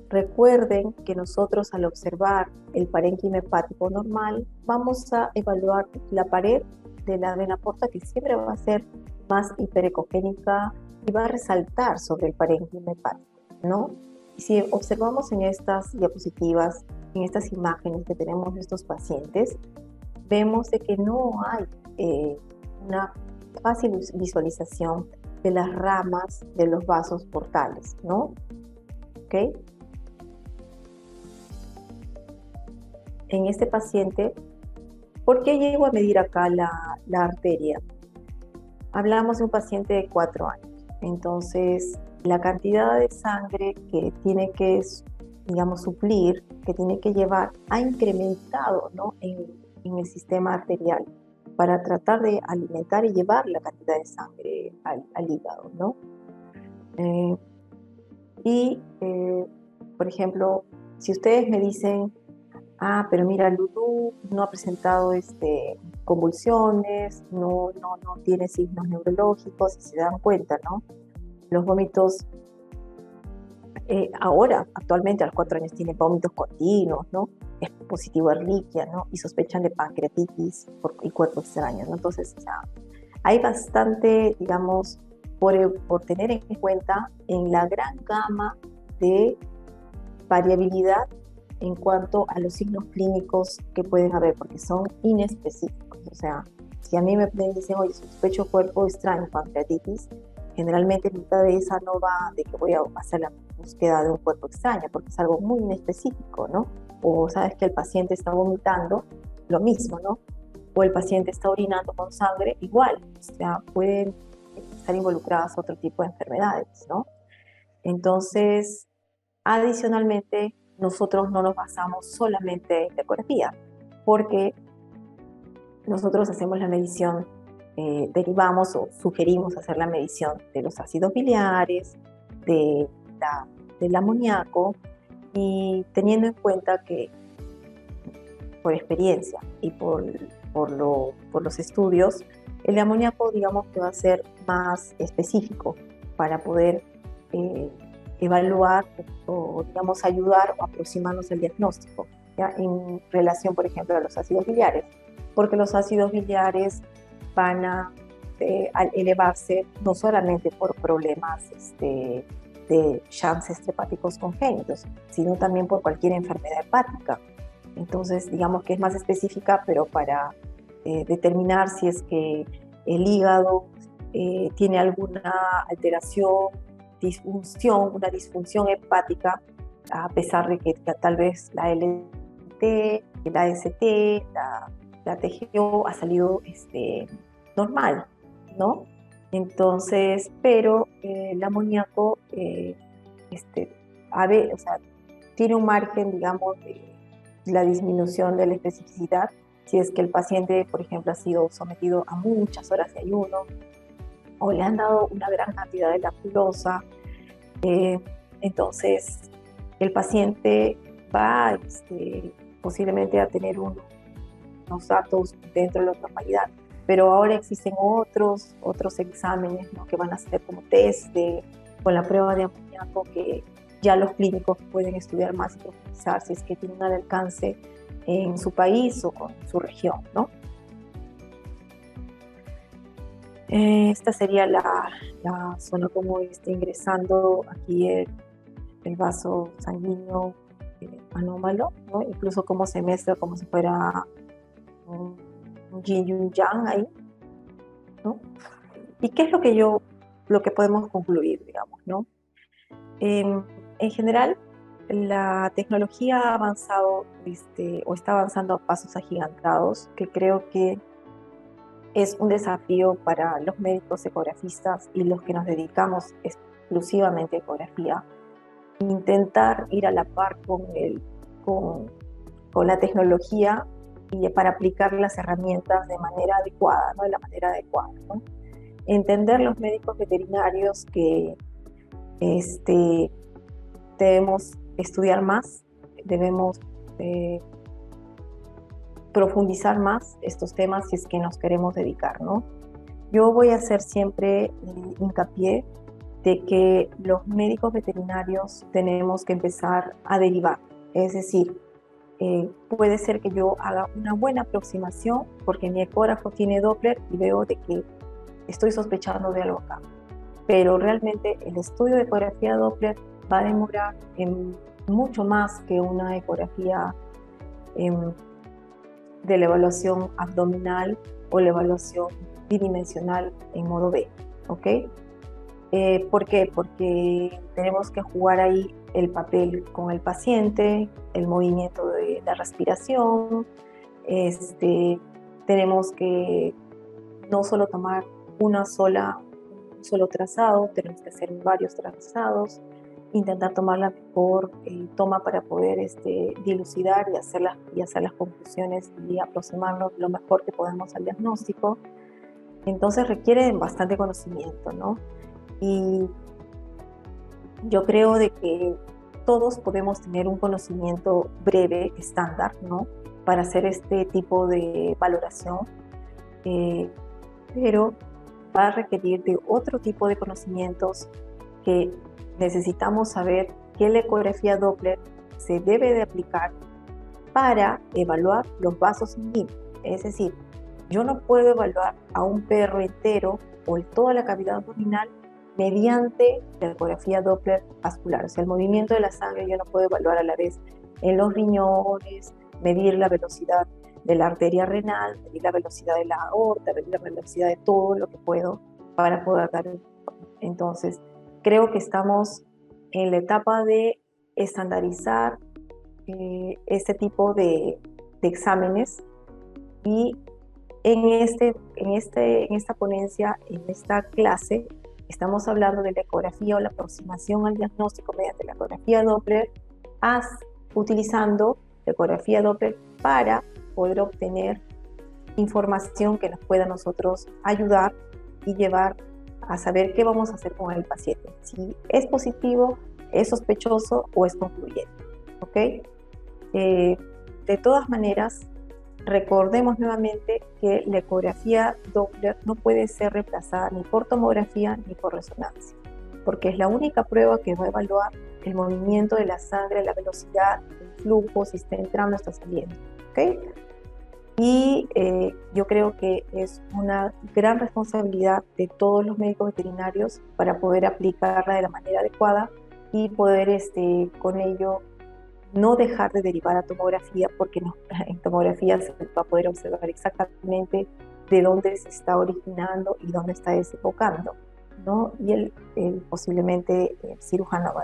Recuerden que nosotros al observar el parénquima hepático normal, vamos a evaluar la pared de la vena porta, que siempre va a ser más hiperecogénica y va a resaltar sobre el parénquima hepático, ¿no? Y si observamos en estas diapositivas, en estas imágenes que tenemos de estos pacientes, vemos de que no hay una fácil visualización de las ramas de los vasos portales, ¿no? ¿Ok? En este paciente, ¿por qué llego a medir acá la arteria? Hablamos de un paciente de 4 años, entonces la cantidad de sangre que tiene que, digamos, suplir, que tiene que llevar, ha incrementado, ¿no?, en el sistema arterial para tratar de alimentar y llevar la cantidad de sangre al hígado, ¿no? Por ejemplo, si ustedes me dicen, pero mira, Lulú no ha presentado convulsiones, no tiene signos neurológicos, y se dan cuenta, ¿no? Los vómitos, actualmente a los 4 años tiene vómitos continuos, ¿no? Es positivo a Ehrlichia, ¿no? Y sospechan de pancreatitis y cuerpo extraño, ¿no? Entonces, o sea, hay bastante, digamos, por tener en cuenta en la gran gama de variabilidad en cuanto a los signos clínicos que pueden haber, porque son inespecíficos. O sea, si a mí me dicen, oye, sospecho cuerpo extraño, pancreatitis, generalmente mitad de esa no va de que voy a hacer la búsqueda de un cuerpo extraño, porque es algo muy inespecífico, ¿no? O sabes que el paciente está vomitando, lo mismo, ¿no? O el paciente está orinando con sangre, igual. O sea, pueden estar involucradas otro tipo de enfermedades, ¿no? Entonces, adicionalmente, nosotros no nos basamos solamente en la ecografía, porque nosotros hacemos la medición, derivamos o sugerimos hacer la medición de los ácidos biliares, del amoníaco, y teniendo en cuenta que por experiencia y por los estudios, el amoníaco, digamos, que va a ser más específico para poder evaluar o, digamos, ayudar o aproximarnos al diagnóstico, ¿ya? En relación, por ejemplo, a los ácidos biliares, porque los ácidos biliares van a elevarse no solamente por problemas de chances hepáticos congénitos, sino también por cualquier enfermedad hepática. Entonces, digamos que es más específica, pero para determinar si es que el hígado tiene alguna alteración, una disfunción hepática, a pesar de que tal vez la LT, la ST, la TGO ha salido normal, ¿no? Entonces, pero el amoníaco o sea, tiene un margen, digamos, de la disminución de la especificidad si es que el paciente, por ejemplo, ha sido sometido a muchas horas de ayuno o le han dado una gran cantidad de lactulosa. Entonces, el paciente va posiblemente a tener unos datos dentro de la normalidad. Pero ahora existen otros exámenes, ¿no?, que van a ser como test con la prueba de amoníaco, que ya los clínicos pueden estudiar más y profundizar si es que tienen al alcance en su país o con su región, ¿no? Esta sería la zona como está ingresando aquí el vaso sanguíneo anómalo, ¿no? Incluso cómo se mezcla como si fuera un yin y un yang ahí, ¿no? ¿Y qué es lo que podemos concluir, digamos, ¿no? En general, la tecnología ha avanzado o está avanzando a pasos agigantados, que creo que es un desafío para los médicos ecografistas y los que nos dedicamos exclusivamente a ecografía, intentar ir a la par con la tecnología y para aplicar las herramientas de manera adecuada, ¿no? De la manera adecuada, ¿no? Entender los médicos veterinarios que debemos estudiar más, debemos profundizar más estos temas si es que nos queremos dedicar, ¿no? Yo voy a hacer siempre hincapié de que los médicos veterinarios tenemos que empezar a derivar. Es decir, puede ser que yo haga una buena aproximación porque mi ecógrafo tiene Doppler y veo de que estoy sospechando de algo acá. Pero realmente el estudio de ecografía Doppler va a demorar mucho más que una ecografía de la evaluación abdominal o la evaluación bidimensional en modo B, ¿ok? ¿Por qué? Porque tenemos que jugar ahí el papel con el paciente, el movimiento de la respiración, tenemos que no solo tomar un solo trazado, tenemos que hacer varios trazados, intentar tomar la mejor toma para poder dilucidar y hacer las conclusiones y aproximarnos lo mejor que podemos al diagnóstico. Entonces requiere bastante conocimiento, ¿no? Y yo creo de que todos podemos tener un conocimiento breve, estándar, ¿no? Para hacer este tipo de valoración, pero va a requerir de otro tipo de conocimientos que necesitamos saber qué la ecografía Doppler se debe de aplicar para evaluar los vasos sanguíneos. Es decir, yo no puedo evaluar a un perro entero o toda la cavidad abdominal mediante la ecografía Doppler vascular. O sea, el movimiento de la sangre yo no puedo evaluar a la vez en los riñones, medir la velocidad de la arteria renal, medir la velocidad de la aorta, medir la velocidad de todo lo que puedo para poder dar. Entonces, creo que estamos en la etapa de estandarizar este tipo de exámenes y en esta ponencia, en esta clase, estamos hablando de la ecografía o la aproximación al diagnóstico mediante la ecografía Doppler, utilizando la ecografía Doppler para poder obtener información que nos pueda a nosotros ayudar y llevar a saber qué vamos a hacer con el paciente, si es positivo, es sospechoso o es concluyente, ¿ok? De todas maneras, recordemos nuevamente que la ecografía Doppler no puede ser reemplazada ni por tomografía ni por resonancia, porque es la única prueba que va a evaluar el movimiento de la sangre, la velocidad, el flujo, si está entrando o está saliendo, ¿ok? Y yo creo que es una gran responsabilidad de todos los médicos veterinarios para poder aplicarla de la manera adecuada y poder con ello no dejar de derivar a tomografía, porque no, en tomografía se va a poder observar exactamente de dónde se está originando y dónde está desembocando, ¿no? Y posiblemente el cirujano va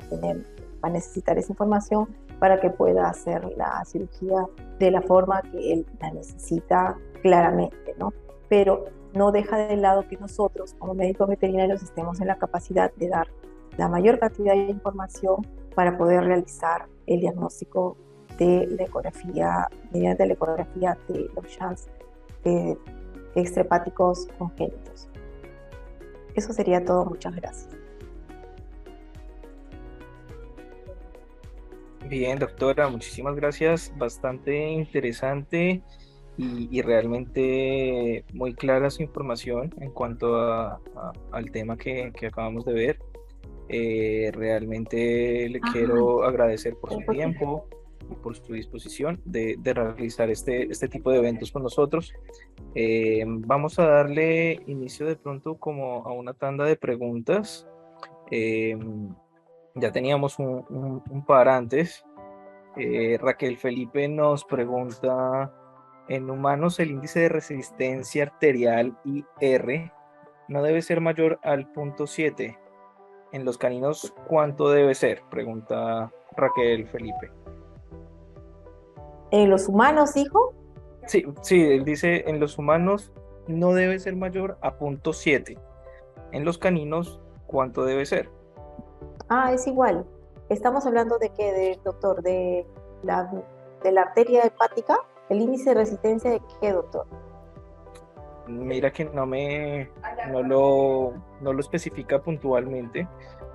a necesitar esa información para que pueda hacer la cirugía de la forma que él la necesita claramente, ¿no? Pero no deja de lado que nosotros, como médicos veterinarios, estemos en la capacidad de dar la mayor cantidad de información para poder realizar el diagnóstico de la ecografía, mediante la ecografía de los shunts extrahepáticos congénitos. Eso sería todo, muchas gracias.
Bien, doctora, muchísimas gracias. Bastante interesante y realmente muy clara su información en cuanto al tema que acabamos de ver. Realmente le quiero agradecer por su tiempo y por su disposición de realizar este tipo de eventos con nosotros. Vamos a darle inicio de pronto como a una tanda de preguntas. Ya teníamos un par antes. Raquel Felipe nos pregunta, en humanos el índice de resistencia arterial IR no debe ser mayor al 0.7. En los caninos, ¿cuánto debe ser? Pregunta Raquel Felipe.
¿En los humanos, dijo?
Sí, sí, él dice, en los humanos no debe ser mayor a 0.7. En los caninos, ¿cuánto debe ser?
Es igual. Estamos hablando de qué, doctor, de la arteria hepática, el índice de resistencia de qué, doctor.
Mira que no lo especifica puntualmente,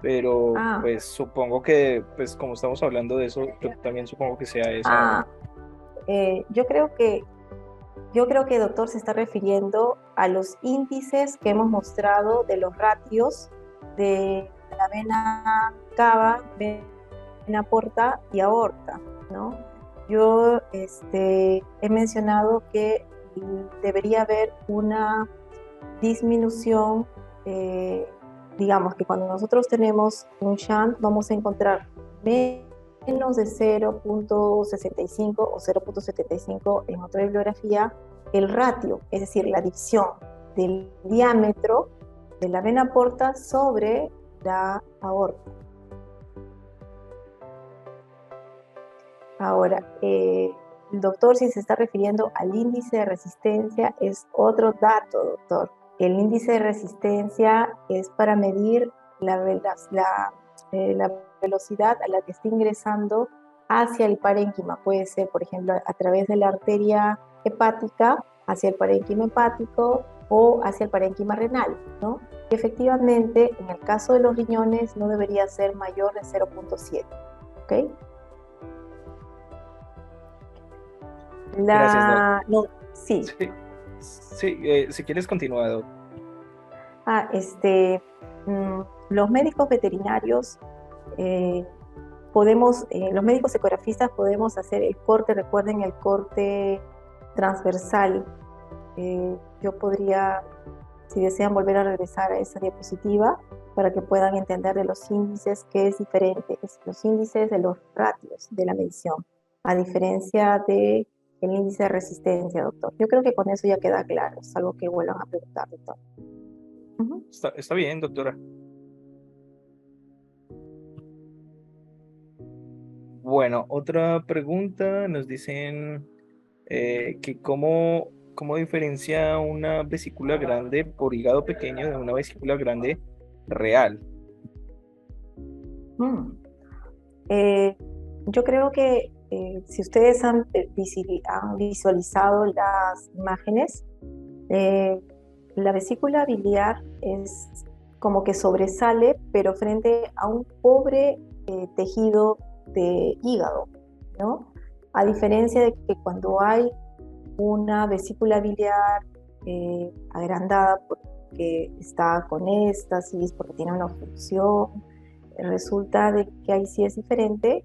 pero pues supongo que, pues como estamos hablando de eso, yo también supongo que sea esa.
Yo creo que, doctor, se está refiriendo a los índices que hemos mostrado de los ratios de la vena cava, vena porta y aorta, ¿no? Yo he mencionado que debería haber una disminución, digamos que cuando nosotros tenemos un shunt vamos a encontrar menos de 0.65 o 0.75 en otra bibliografía, el ratio, es decir, la división del diámetro de la vena porta sobre la aorta. Ahora, el doctor, si se está refiriendo al índice de resistencia, es otro dato, doctor. El índice de resistencia es para medir la velocidad a la que está ingresando hacia el parénquima. Puede ser, por ejemplo, a través de la arteria hepática, hacia el parénquima hepático o hacia el parénquima renal, ¿no? Y efectivamente, en el caso de los riñones, no debería ser mayor de 0.7, ¿ok?
Gracias, Doc.
No, sí.
Sí, si quieres continúa, Doc.
Los médicos veterinarios los médicos ecografistas podemos hacer el corte, recuerden el corte transversal. Yo podría, si desean, volver a regresar a esa diapositiva para que puedan entender de los índices que es diferente, los índices de los ratios de la medición, a diferencia de el índice de resistencia, doctor. Yo creo que con eso ya queda claro, es algo que vuelvan a preguntar, doctor.
Está bien, doctora. Bueno, otra pregunta, nos dicen que cómo diferencia una vesícula grande por hígado pequeño de una vesícula grande real.
Yo creo que si ustedes han visualizado las imágenes, la vesícula biliar es como que sobresale, pero frente a un pobre tejido de hígado, ¿no? A diferencia de que cuando hay una vesícula biliar agrandada porque está con éstasis, porque tiene una obstrucción, resulta de que ahí sí es diferente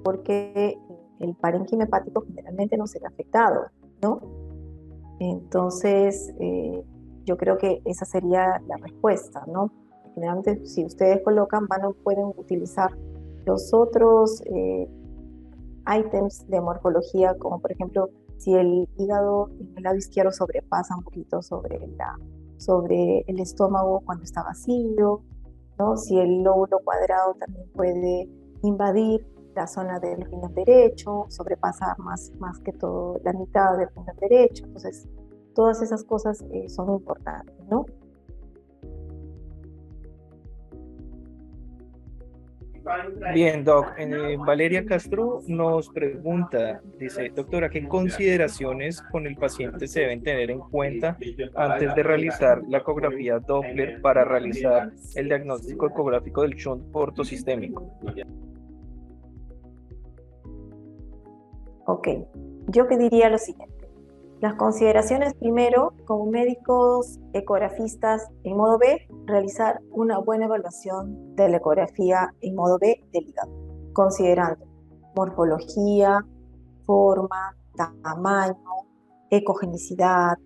porque el parénquima hepático generalmente no se ve afectado, ¿no? Entonces, yo creo que esa sería la respuesta, ¿no? Generalmente, si ustedes colocan, pueden utilizar los otros ítems de morfología, como por ejemplo, si el hígado en el lado izquierdo sobrepasa un poquito sobre el estómago cuando está vacío, ¿no? Si el lóbulo cuadrado también puede invadir la zona del riñón derecho, sobrepasar más que todo la mitad del riñón derecho. Entonces, todas esas cosas son importantes, ¿no?
Bien, Doc. Valeria Castro nos pregunta, dice, doctora, ¿qué consideraciones con el paciente se deben tener en cuenta antes de realizar la ecografía Doppler para realizar el diagnóstico ecográfico del shunt portosistémico?
Ok, yo pediría lo siguiente. Las consideraciones primero, como médicos ecografistas en modo B, realizar una buena evaluación de la ecografía en modo B del hígado, considerando morfología, forma, tamaño, ecogenicidad,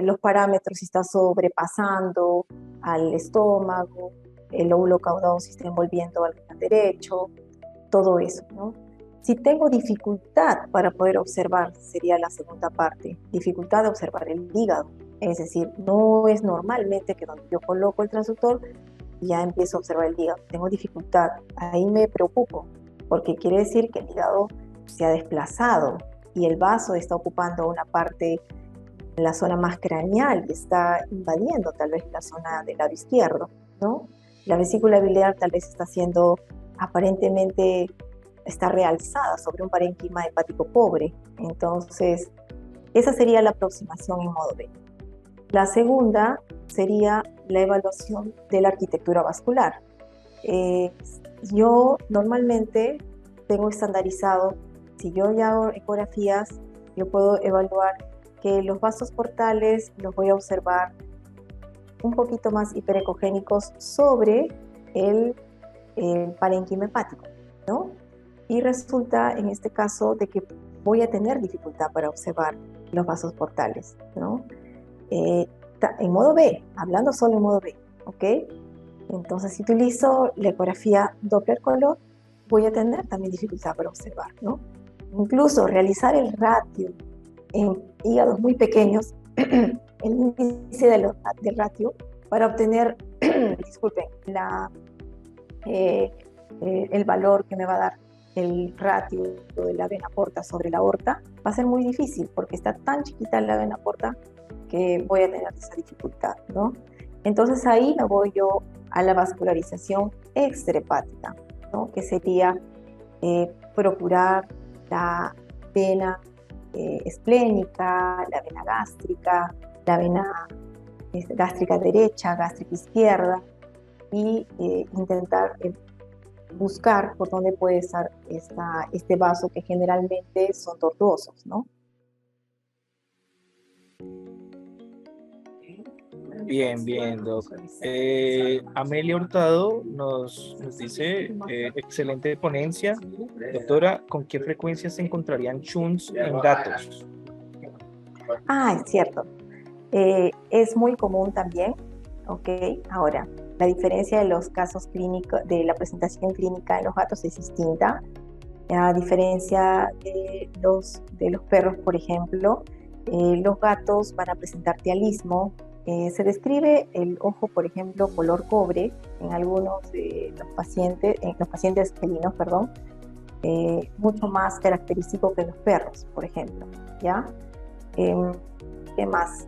los parámetros si está sobrepasando al estómago, el lóbulo caudado si está envolviendo al riñón derecho, todo eso, ¿no? Si tengo dificultad para poder observar, sería la segunda parte, dificultad de observar el hígado. Es decir, no es normalmente que donde yo coloco el transductor ya empiezo a observar el hígado. Tengo dificultad, ahí me preocupo, porque quiere decir que el hígado se ha desplazado y el vaso está ocupando una parte en la zona más craneal y está invadiendo tal vez la zona del lado izquierdo, ¿no? La vesícula biliar tal vez está siendo aparentemente está realzada sobre un parénquima hepático pobre. Entonces, esa sería la aproximación en modo B. La segunda sería la evaluación de la arquitectura vascular. Yo normalmente tengo estandarizado, si yo ya hago ecografías, yo puedo evaluar que los vasos portales los voy a observar un poquito más hiperecogénicos sobre el parénquima hepático, ¿no? Y resulta en este caso de que voy a tener dificultad para observar los vasos portales, ¿no? En modo B, hablando solo en modo B, ¿ok? Entonces, si utilizo la ecografía Doppler color, voy a tener también dificultad para observar, ¿no? Incluso realizar el ratio en hígados muy pequeños, el índice del ratio, para obtener, disculpen, el valor que me va a dar el ratio de la vena porta sobre la aorta, va a ser muy difícil porque está tan chiquita la vena porta que voy a tener esa dificultad, ¿no? Entonces ahí me voy yo a la vascularización extrahepática, ¿no? Que sería procurar la vena esplénica, la vena gástrica, la vena gástrica derecha, gástrica izquierda, y intentar buscar por dónde puede estar este vaso que generalmente son tortuosos, ¿no?
Bien, bien, Doc. Amelia Hurtado nos dice, excelente ponencia. Doctora, ¿con qué frecuencia se encontrarían chunts en gatos?
Ah, es cierto. Es muy común también, ¿ok? Ahora, la diferencia de los casos clínicos, de la presentación clínica en los gatos es distinta. A diferencia de los perros, por ejemplo, los gatos van a presentar tialismo. Se describe el ojo, por ejemplo, color cobre en algunos de los pacientes felinos, perdón, mucho más característico que los perros, por ejemplo, ¿ya? ¿Qué más?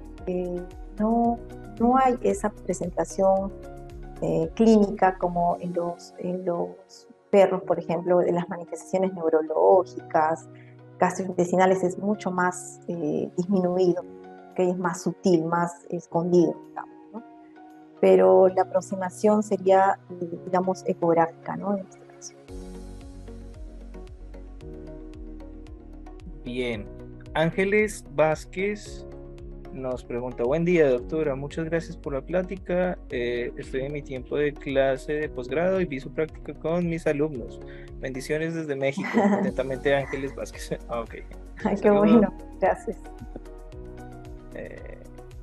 No hay esa presentación clínica como en los perros, por ejemplo, de las manifestaciones neurológicas, gastrointestinales es mucho más disminuido, que es más sutil, más escondido, digamos, ¿no? Pero la aproximación sería, digamos, ecográfica, ¿no? En este caso.
Bien. Ángeles Vázquez nos pregunta, buen día, doctora, muchas gracias por la plática. Estoy en mi tiempo de clase de posgrado y vi su práctica con mis alumnos. Bendiciones desde México. Atentamente, Ángeles Vázquez. Ok.
Ay, qué bueno, gracias.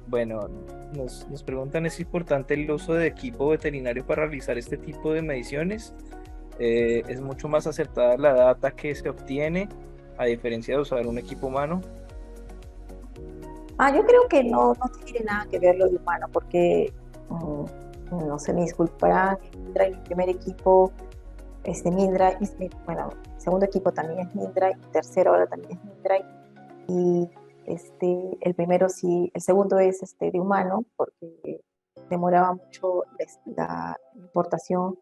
Bueno, nos preguntan, ¿es importante el uso de equipo veterinario para realizar este tipo de mediciones? ¿Es mucho más acertada la data que se obtiene a diferencia de usar un equipo humano?
Yo creo que no tiene nada que ver lo de humano, porque no se me disculparán, Mindra, mi primer equipo, Mindra, bueno, el segundo equipo también es Mindra, y tercero ahora también es Mindra, y el primero sí, el segundo es de humano, porque demoraba mucho la importación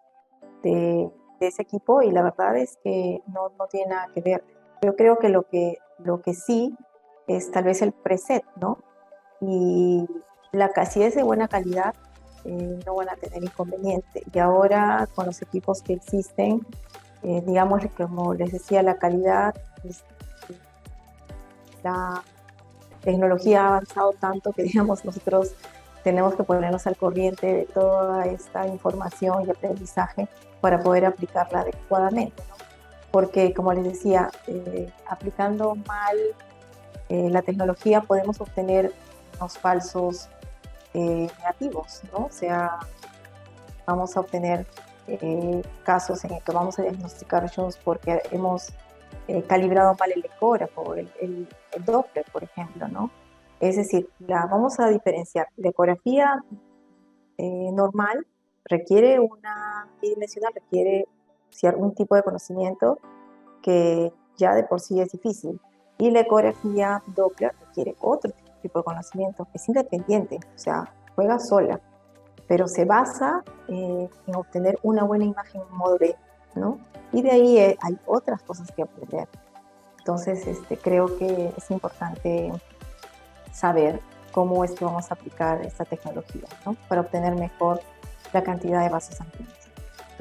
de ese equipo, y la verdad es que no tiene nada que ver. Yo creo que lo que sí es tal vez el preset, ¿no? Y si es de buena calidad, no van a tener inconveniente. Y ahora con los equipos que existen, digamos, como les decía, la calidad, la tecnología ha avanzado tanto que, digamos, nosotros tenemos que ponernos al corriente de toda esta información y aprendizaje para poder aplicarla adecuadamente, ¿no? Porque, como les decía, aplicando mal la tecnología podemos obtener unos falsos negativos, ¿no? O sea, vamos a obtener casos en el que vamos a diagnosticar Jones porque hemos calibrado mal el ecógrafo, el Doppler, por ejemplo, ¿no? Es decir, vamos a diferenciar. La ecografía normal bidimensional requiere un tipo de conocimiento que ya de por sí es difícil. Y la ecografía Doppler requiere otro tipo de conocimiento, que es independiente, o sea, juega sola, pero se basa en obtener una buena imagen en modo B, ¿no? Y de ahí hay otras cosas que aprender. Entonces, creo que es importante saber cómo es que vamos a aplicar esta tecnología, ¿no? Para obtener mejor la cantidad de vasos sanguíneos,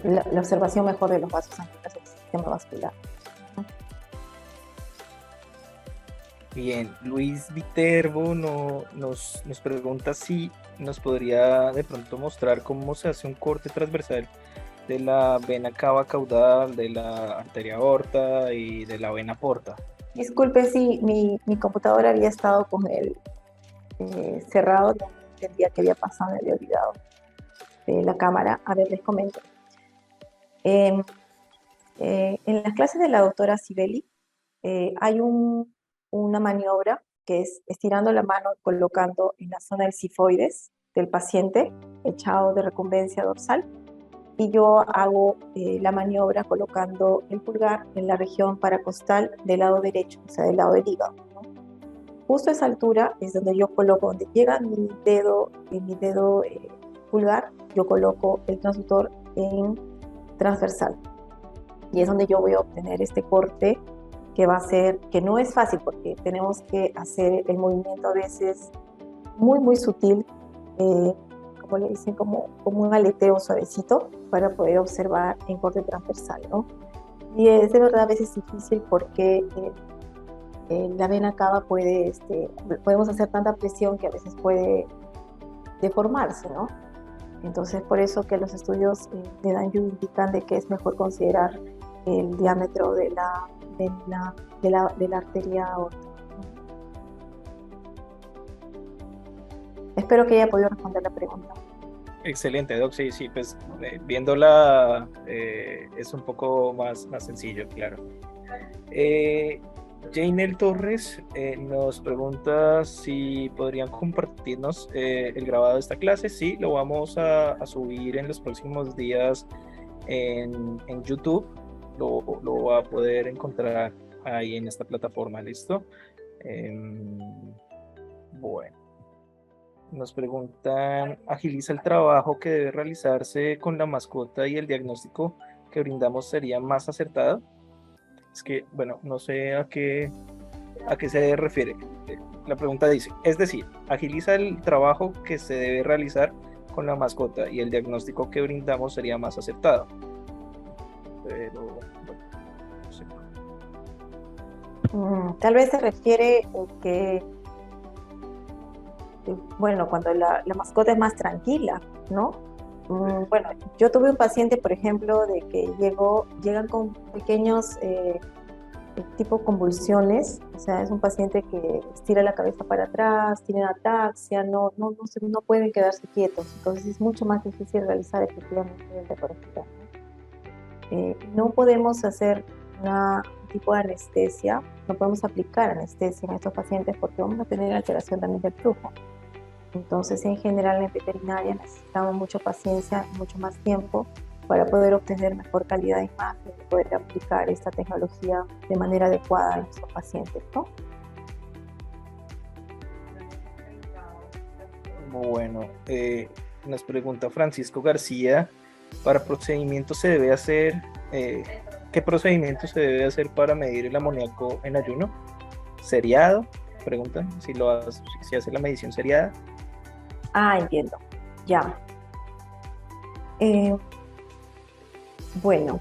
la observación mejor de los vasos sanguíneos del sistema vascular.
Bien, Luis Viterbo nos pregunta si nos podría de pronto mostrar cómo se hace un corte transversal de la vena cava caudal, de la arteria aorta y de la vena porta.
Disculpe si mi computadora había estado con el cerrado, no entendía qué había pasado, me había olvidado de la cámara. A ver, les comento. En las clases de la doctora Sibeli hay una maniobra que es estirando la mano, colocando en la zona del sifoides del paciente, echado de recumbencia dorsal, y yo hago la maniobra colocando el pulgar en la región paracostal del lado derecho, o sea, del lado del hígado, ¿no? Justo a esa altura es donde yo coloco, donde llega mi dedo pulgar, yo coloco el transductor en transversal. Y es donde yo voy a obtener este corte que va a ser, que no es fácil porque tenemos que hacer el movimiento a veces muy, muy sutil, como le dicen, como un aleteo suavecito para poder observar en corte transversal, ¿no? Y es de verdad a veces difícil porque la vena cava puede, podemos hacer tanta presión que a veces puede deformarse, ¿no? Entonces, por eso que los estudios de Danyu indican de que es mejor considerar el diámetro de la arteria aorta. Espero que haya podido responder la pregunta.
Excelente, Doc. Sí, sí, pues viéndola es un poco más sencillo, claro. Janel Torres nos pregunta si podrían compartirnos el grabado de esta clase. Sí, lo vamos a subir en los próximos días en YouTube. Lo va a poder encontrar ahí en esta plataforma, ¿listo? Bueno, nos preguntan, ¿agiliza el trabajo que debe realizarse con la mascota y el diagnóstico que brindamos sería más acertado? Es que, bueno, no sé a qué se refiere. La pregunta dice, es decir, agiliza el trabajo que se debe realizar con la mascota y el diagnóstico que brindamos sería más acertado. Pero, bueno, no sé.
Tal vez se refiere que, bueno, cuando la mascota es más tranquila, ¿no? Bueno, yo tuve un paciente, por ejemplo, de que llegan con pequeños tipo convulsiones, o sea, es un paciente que estira la cabeza para atrás, tiene ataxia, no pueden quedarse quietos, entonces es mucho más difícil realizar efectivamente el recorrido. No podemos hacer un tipo de anestesia, no podemos aplicar anestesia en estos pacientes porque vamos a tener alteración también del flujo. Entonces, en general, en veterinaria necesitamos mucha paciencia, mucho más tiempo para poder obtener mejor calidad de imagen y poder aplicar esta tecnología de manera adecuada a nuestros pacientes, ¿no?
Bueno, nos pregunta Francisco García, ¿qué procedimiento se debe hacer para medir el amoníaco en ayuno? ¿Seriado? Preguntan si hace la medición seriada.
Ah, entiendo. Ya. Bueno,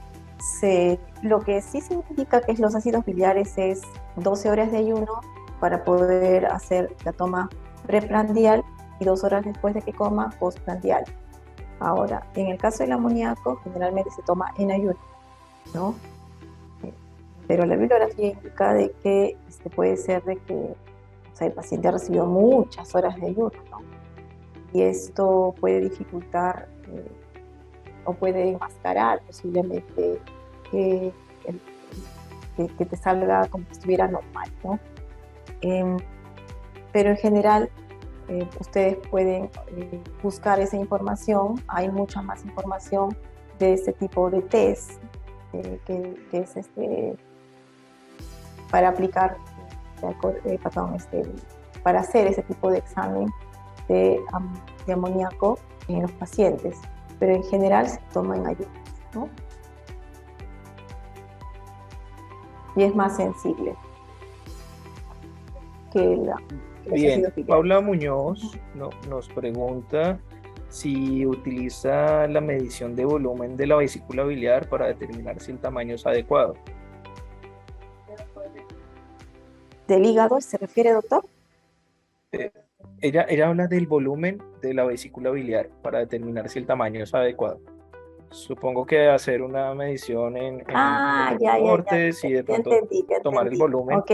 lo que sí se indica que es los ácidos biliares es 12 horas de ayuno para poder hacer la toma preprandial y 2 horas después de que coma postprandial. Ahora, en el caso del amoníaco, generalmente se toma en ayuno, ¿no? Pero la bibliografía indica de que puede ser de que, o sea, el paciente ha recibido muchas horas de ayuno, ¿no? Y esto puede dificultar o puede enmascarar posiblemente que te salga como si estuviera normal, ¿no? Pero en general, ustedes pueden buscar esa información. Hay mucha más información de este tipo de test que es para aplicar, para hacer ese tipo de examen de amoníaco en los pacientes, pero en general se toma en ayunas, ¿no? Y es más sensible que
Bien, Paula Muñoz nos pregunta si utiliza la medición de volumen de la vesícula biliar para determinar si el tamaño es adecuado.
del hígado, ¿se refiere, doctor?
Eh, ella habla del volumen de la vesícula biliar para determinar si el tamaño es adecuado. Supongo que hacer una medición en
Ah,
los
ya,
reportes y de
ya
pronto
entendí, ya
tomar el
entendí.
volumen.
Ok.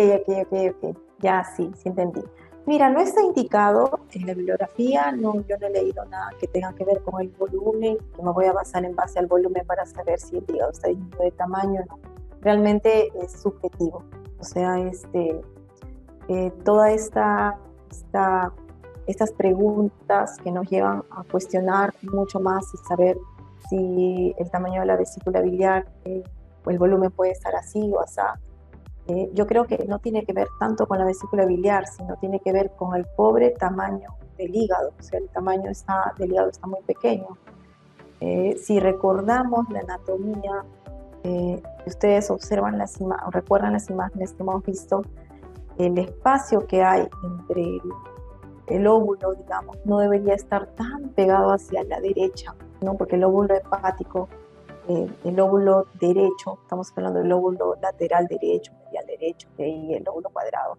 Ya sí entendí. Mira, no está indicado en la bibliografía, no, yo no he leído nada que tenga que ver con el volumen, que me voy a basar en base al volumen para saber si el hígado está disminuido de tamaño o no. Realmente es subjetivo. O sea, toda estas preguntas que nos llevan a cuestionar mucho más y saber si el tamaño de la vesícula biliar o el volumen puede estar así o así. Yo creo que no tiene que ver tanto con la vesícula biliar, sino tiene que ver con el pobre tamaño del hígado. O sea, el tamaño del hígado está muy pequeño. Si recordamos la anatomía, ustedes observan recuerdan las imágenes que hemos visto, el espacio que hay entre el óvulo, digamos, no debería estar tan pegado hacia la derecha, ¿no? Porque el óvulo hepático, el óvulo derecho, estamos hablando del óvulo lateral derecho, medial derecho, y el óvulo cuadrado,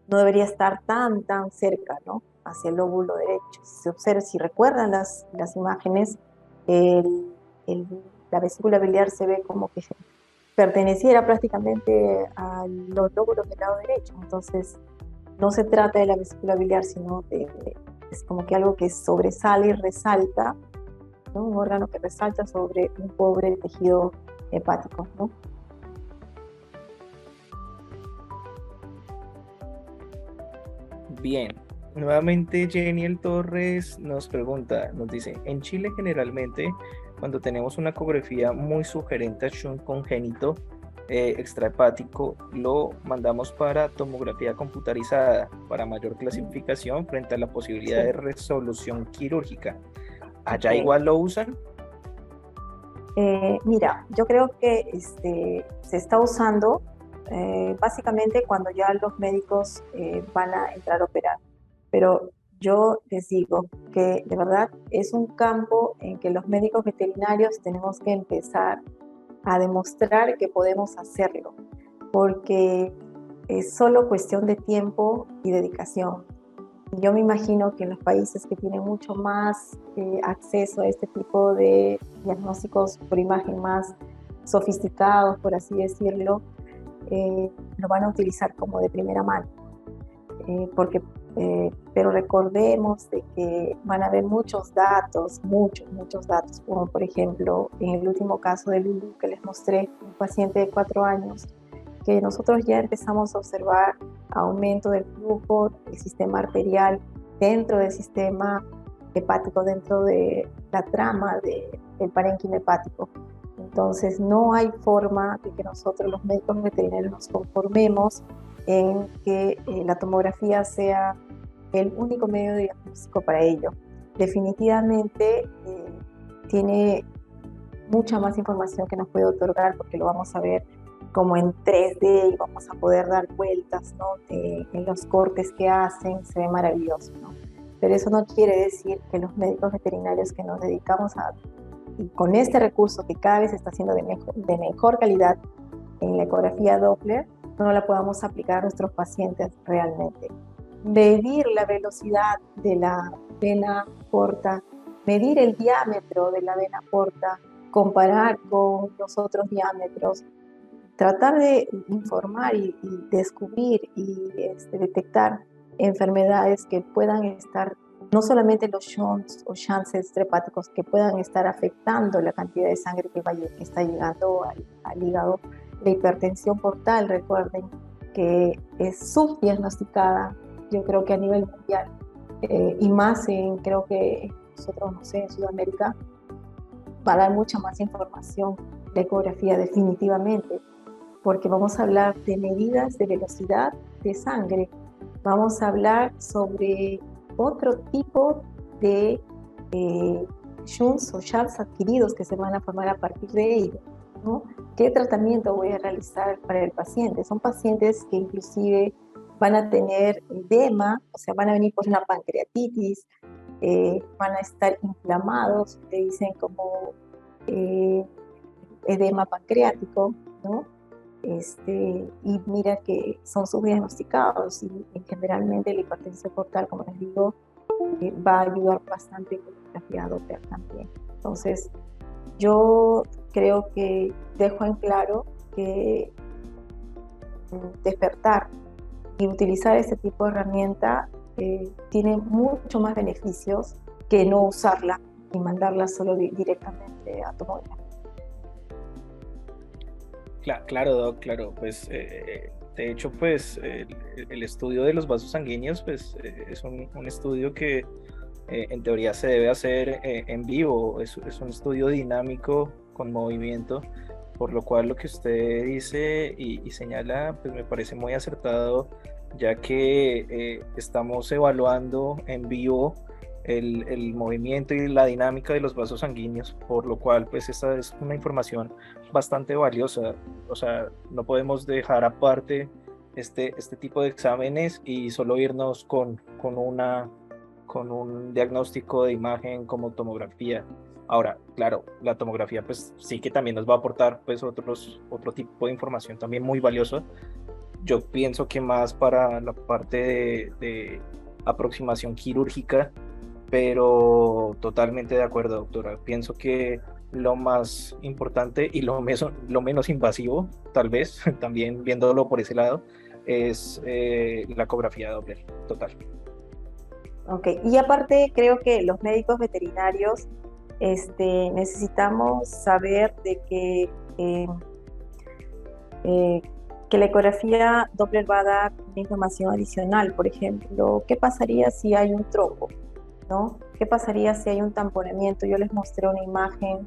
no debería estar tan cerca, ¿no? Hacia el óvulo derecho. Si se observa, si recuerdan las imágenes, el, el, la vesícula biliar se ve como que perteneciera prácticamente a los lóbulos del lado derecho. Entonces, no se trata de la vesícula biliar, sino es como que algo que sobresale y resalta, ¿no? Un órgano que resalta sobre un pobre tejido hepático, ¿no?
Bien, nuevamente Jeniel Torres nos pregunta, nos dice, en Chile generalmente cuando tenemos una ecografía muy sugerente a Shunt congénito extrahepático, lo mandamos para tomografía computarizada para mayor clasificación frente a la posibilidad
Sí,
de resolución quirúrgica. ¿Allá
ok.
igual lo usan?
Mira, yo creo que se está usando básicamente cuando ya los médicos van a entrar a operar. Pero yo les digo que de verdad es un campo en que los médicos veterinarios tenemos que empezar a demostrar que podemos hacerlo, porque es solo cuestión de tiempo y dedicación. Yo me imagino que en los países que tienen mucho más acceso a este tipo de diagnósticos por imagen más sofisticados, por así decirlo, lo van a utilizar como de primera mano. Pero recordemos de que van a haber muchos datos, como por ejemplo en el último caso de Lulu que les mostré, un paciente de 4 años, que nosotros ya empezamos a observar aumento del flujo del sistema arterial dentro del sistema hepático, dentro de la trama del parénquima hepático. Entonces no hay forma de que nosotros los médicos veterinarios nos conformemos en que la tomografía sea el único medio de diagnóstico para ello. Definitivamente tiene mucha más información que nos puede otorgar porque lo vamos a ver como en 3D y vamos a poder dar vueltas, ¿no? En los cortes que hacen, se ve maravilloso, ¿no? Pero eso no quiere decir que los médicos veterinarios que nos dedicamos y con este recurso que cada vez está siendo de mejor calidad en la ecografía Doppler, no la podamos aplicar a nuestros pacientes realmente. Medir la velocidad de la vena porta, medir el diámetro de la vena porta, comparar con los otros diámetros, tratar de informar y descubrir y detectar enfermedades que puedan estar, no solamente los shunts o shunts extrahepáticos, que puedan estar afectando la cantidad de sangre que está llegando al hígado. La hipertensión portal, recuerden que es subdiagnosticada, yo creo que a nivel mundial, y más creo que nosotros, no sé, en Sudamérica, va a dar mucha más información de ecografía definitivamente, porque vamos a hablar de medidas de velocidad de sangre, vamos a hablar sobre otro tipo de shunts o shunts adquiridos que se van a formar a partir de ello, ¿no? ¿Qué tratamiento voy a realizar para el paciente? Son pacientes que inclusive van a tener edema, o sea, van a venir por una pancreatitis, van a estar inflamados, le dicen como eh, edema pancreático, ¿no? y mira que son subdiagnosticados y generalmente la hipertensión portal, como les digo, va a ayudar bastante con la ecografía Doppler también. Entonces, yo creo que dejo en claro que despertar y utilizar este tipo de herramienta tiene mucho más beneficios que no usarla y mandarla solo directamente a tomografía.
Claro, Doc, claro, pues de hecho, pues el estudio de los vasos sanguíneos, pues es un estudio que en teoría se debe hacer en vivo, es un estudio dinámico con movimiento, por lo cual lo que usted dice y señala, pues me parece muy acertado, ya que estamos evaluando en vivo el movimiento y la dinámica de los vasos sanguíneos, por lo cual pues esta es una información bastante valiosa. O sea, no podemos dejar aparte este tipo de exámenes y solo irnos con un diagnóstico de imagen como tomografía. Ahora, claro, la tomografía pues sí que también nos va a aportar pues otro tipo de información también muy valiosa. Yo pienso que más para la parte de aproximación quirúrgica, pero totalmente de acuerdo, doctora. Pienso que lo más importante y lo menos invasivo, tal vez, también viéndolo por ese lado, es la ecografía Doppler, total.
Ok, y aparte creo que los médicos veterinarios necesitamos saber de eh, eh, que la ecografía Doppler va a dar información adicional. Por ejemplo, ¿qué pasaría si hay un trombo? ¿No? ¿Qué pasaría si hay un tamponamiento? Yo les mostré una imagen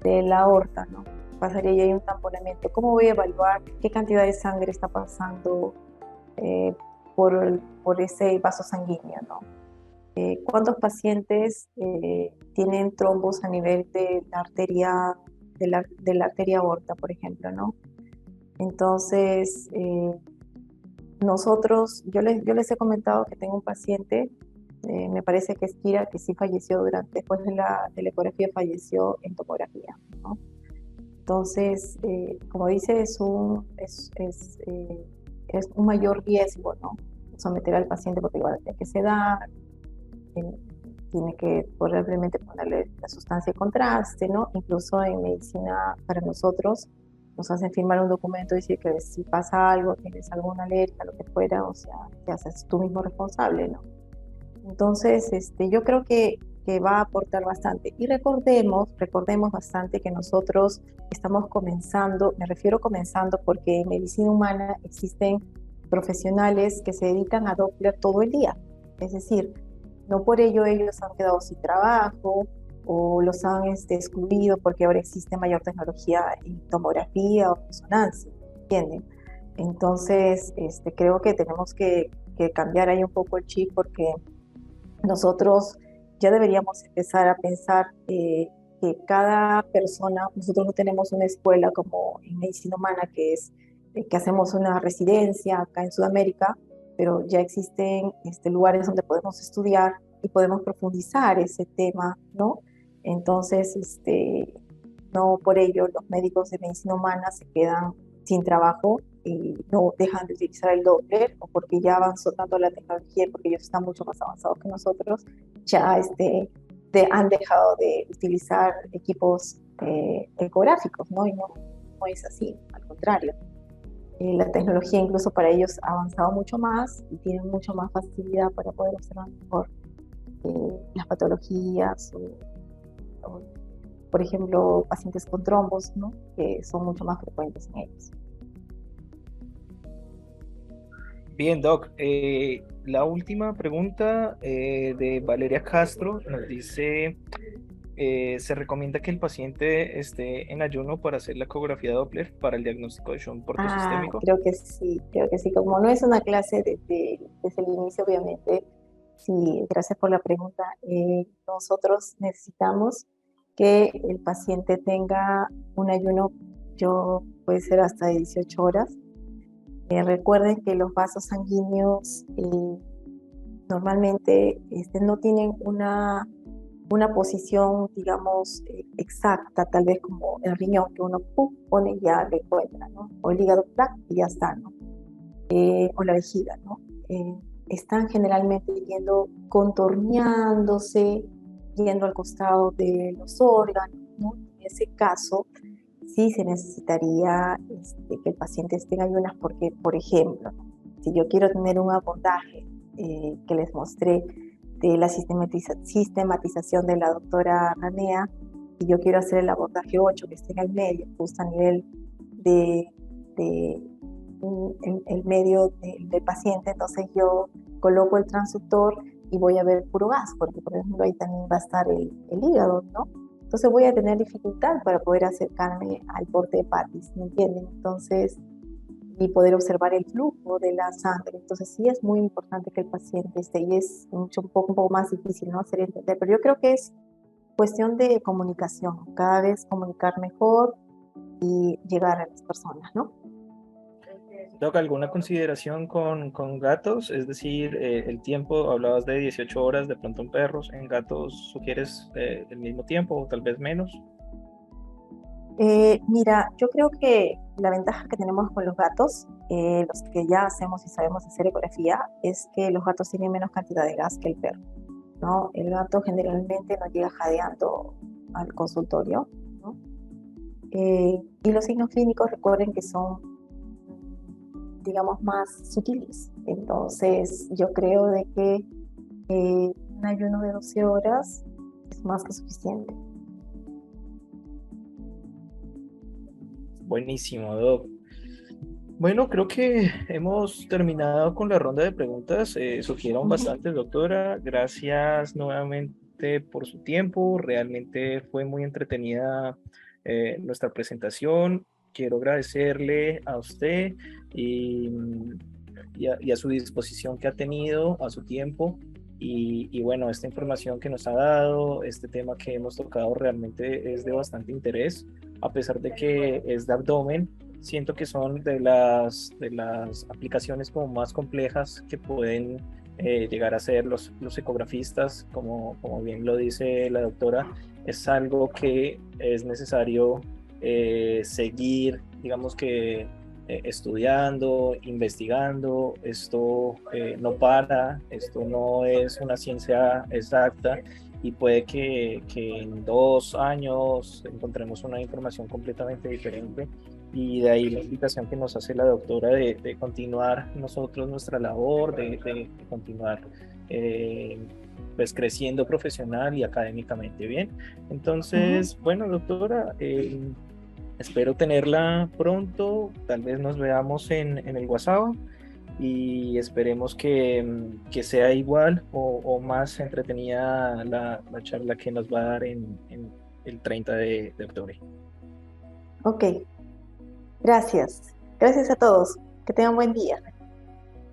de la aorta, ¿no? Pasaría y hay un tamponamiento. ¿Cómo voy a evaluar qué cantidad de sangre está pasando eh, por ese vaso sanguíneo, ¿no? ¿Cuántos pacientes tienen trombos a nivel de la arteria, de la arteria aorta, por ejemplo, ¿no? Entonces, yo les he comentado que tengo un paciente, me parece que es Kira, que sí falleció después de la ecografía, falleció en tomografía, ¿no? Entonces, como dice, es un mayor riesgo, ¿no? Someter al paciente porque va a tener que sedar, tiene que probablemente ponerle la sustancia de contraste, ¿no? Incluso en medicina, para nosotros, nos hacen firmar un documento y decir que si pasa algo, tienes alguna alerta, lo que fuera, o sea, te haces tú mismo responsable, ¿no? Entonces, yo creo que va a aportar bastante. Y recordemos bastante que nosotros estamos comenzando, me refiero comenzando porque en medicina humana existen profesionales que se dedican a Doppler todo el día. Es decir, no por ello ellos han quedado sin trabajo o los han excluido porque ahora existe mayor tecnología en tomografía o resonancia, ¿entienden? Entonces, creo que tenemos que cambiar ahí un poco el chip porque nosotros ya deberíamos empezar a pensar que cada persona, nosotros no tenemos una escuela como en medicina humana que hacemos una residencia acá en Sudamérica, pero ya existen lugares donde podemos estudiar y podemos profundizar ese tema, ¿no? Entonces, no por ello los médicos de medicina humana se quedan sin trabajo y no dejan de utilizar el Doppler o porque ya avanzó tanto la tecnología, porque ellos están mucho más avanzados que nosotros, ya han dejado de utilizar equipos ecográficos, ¿no? Y no es así, al contrario. La tecnología incluso para ellos ha avanzado mucho más y tienen mucho más facilidad para poder observar mejor las patologías o, por ejemplo, pacientes con trombos, ¿no? Que son mucho más frecuentes en ellos.
Bien, Doc. La última pregunta de Valeria Castro nos dice, ¿se recomienda que el paciente esté en ayuno para hacer la ecografía Doppler para el diagnóstico de Shunt
Ah,
portosistémico?
creo que sí, creo que sí. Como no es una clase desde el inicio, obviamente, sí, gracias por la pregunta. Nosotros necesitamos que el paciente tenga un ayuno, puede ser hasta de 18 horas. Recuerden que los vasos sanguíneos normalmente no tienen una posición, digamos, exacta, tal vez como el riñón, que uno ¡pum! Pone y ya lo encuentra, ¿no? O el hígado, ¡plac! Y ya está, ¿no? O la vejiga, ¿no? Eh, Están generalmente yendo contorneándose, yendo al costado de los órganos, ¿no? En ese caso, sí se necesitaría que el paciente esté en ayunas porque, por ejemplo, si yo quiero tener un abordaje que les mostré de la sistematización de la doctora Ranea, y yo quiero hacer el abordaje 8 que esté en el medio, justo a nivel de, de el medio del paciente, entonces yo coloco el transductor y voy a ver puro gas, porque por ejemplo ahí también va a estar el hígado, ¿no? Entonces voy a tener dificultad para poder acercarme al porte hepatis, ¿me entienden? Entonces, y poder observar el flujo de la sangre. Entonces sí es muy importante que el paciente esté y es un poco más difícil, ¿no? Hacer entender, pero yo creo que es cuestión de comunicación, cada vez comunicar mejor y llegar a las personas, ¿no?
¿Toca alguna consideración con gatos? Es decir, el tiempo, hablabas de 18 horas, de pronto en perros, en gatos sugieres el mismo tiempo o tal vez menos.
Mira, yo creo que la ventaja que tenemos con los gatos, los que ya hacemos y sabemos hacer ecografía, es que los gatos tienen menos cantidad de gas que el perro, ¿no? El gato generalmente no llega jadeando al consultorio, ¿no? Y los signos clínicos, recuerden que son, digamos, más sutiles. Entonces, yo creo de que un ayuno de 12 horas es más que suficiente.
Buenísimo, Doc. Bueno, creo que hemos terminado con la ronda de preguntas. Surgieron
Ujú.
bastantes, doctora. Gracias nuevamente por su tiempo. Realmente fue muy entretenida nuestra presentación. Quiero agradecerle a usted y, y a su disposición que ha tenido, a su tiempo. Y bueno, esta información que nos ha dado, este tema que hemos tocado realmente es de bastante interés, a pesar de que es de abdomen. Siento que son de las aplicaciones como más complejas que pueden llegar a ser los ecografistas, como bien lo dice la doctora, es algo que es necesario seguir, digamos que estudiando, investigando. Esto no para, esto no es una ciencia exacta y puede que en 2 años encontremos una información completamente diferente. Y de ahí la invitación que nos hace la doctora de continuar nosotros nuestra labor, de continuar eh, pues creciendo profesional y académicamente bien.
Ujú.
Entonces, bueno, doctora, espero tenerla pronto, tal vez nos veamos en el WhatsApp y esperemos que sea igual o más entretenida la charla que nos va a dar en el 30 de octubre.
Ok, gracias. Gracias a todos. Que tengan buen día.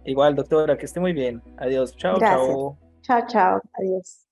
Igual, doctora, que esté muy bien. Adiós. Chao,
Gracias.
chao.
Chao, chao. Adiós.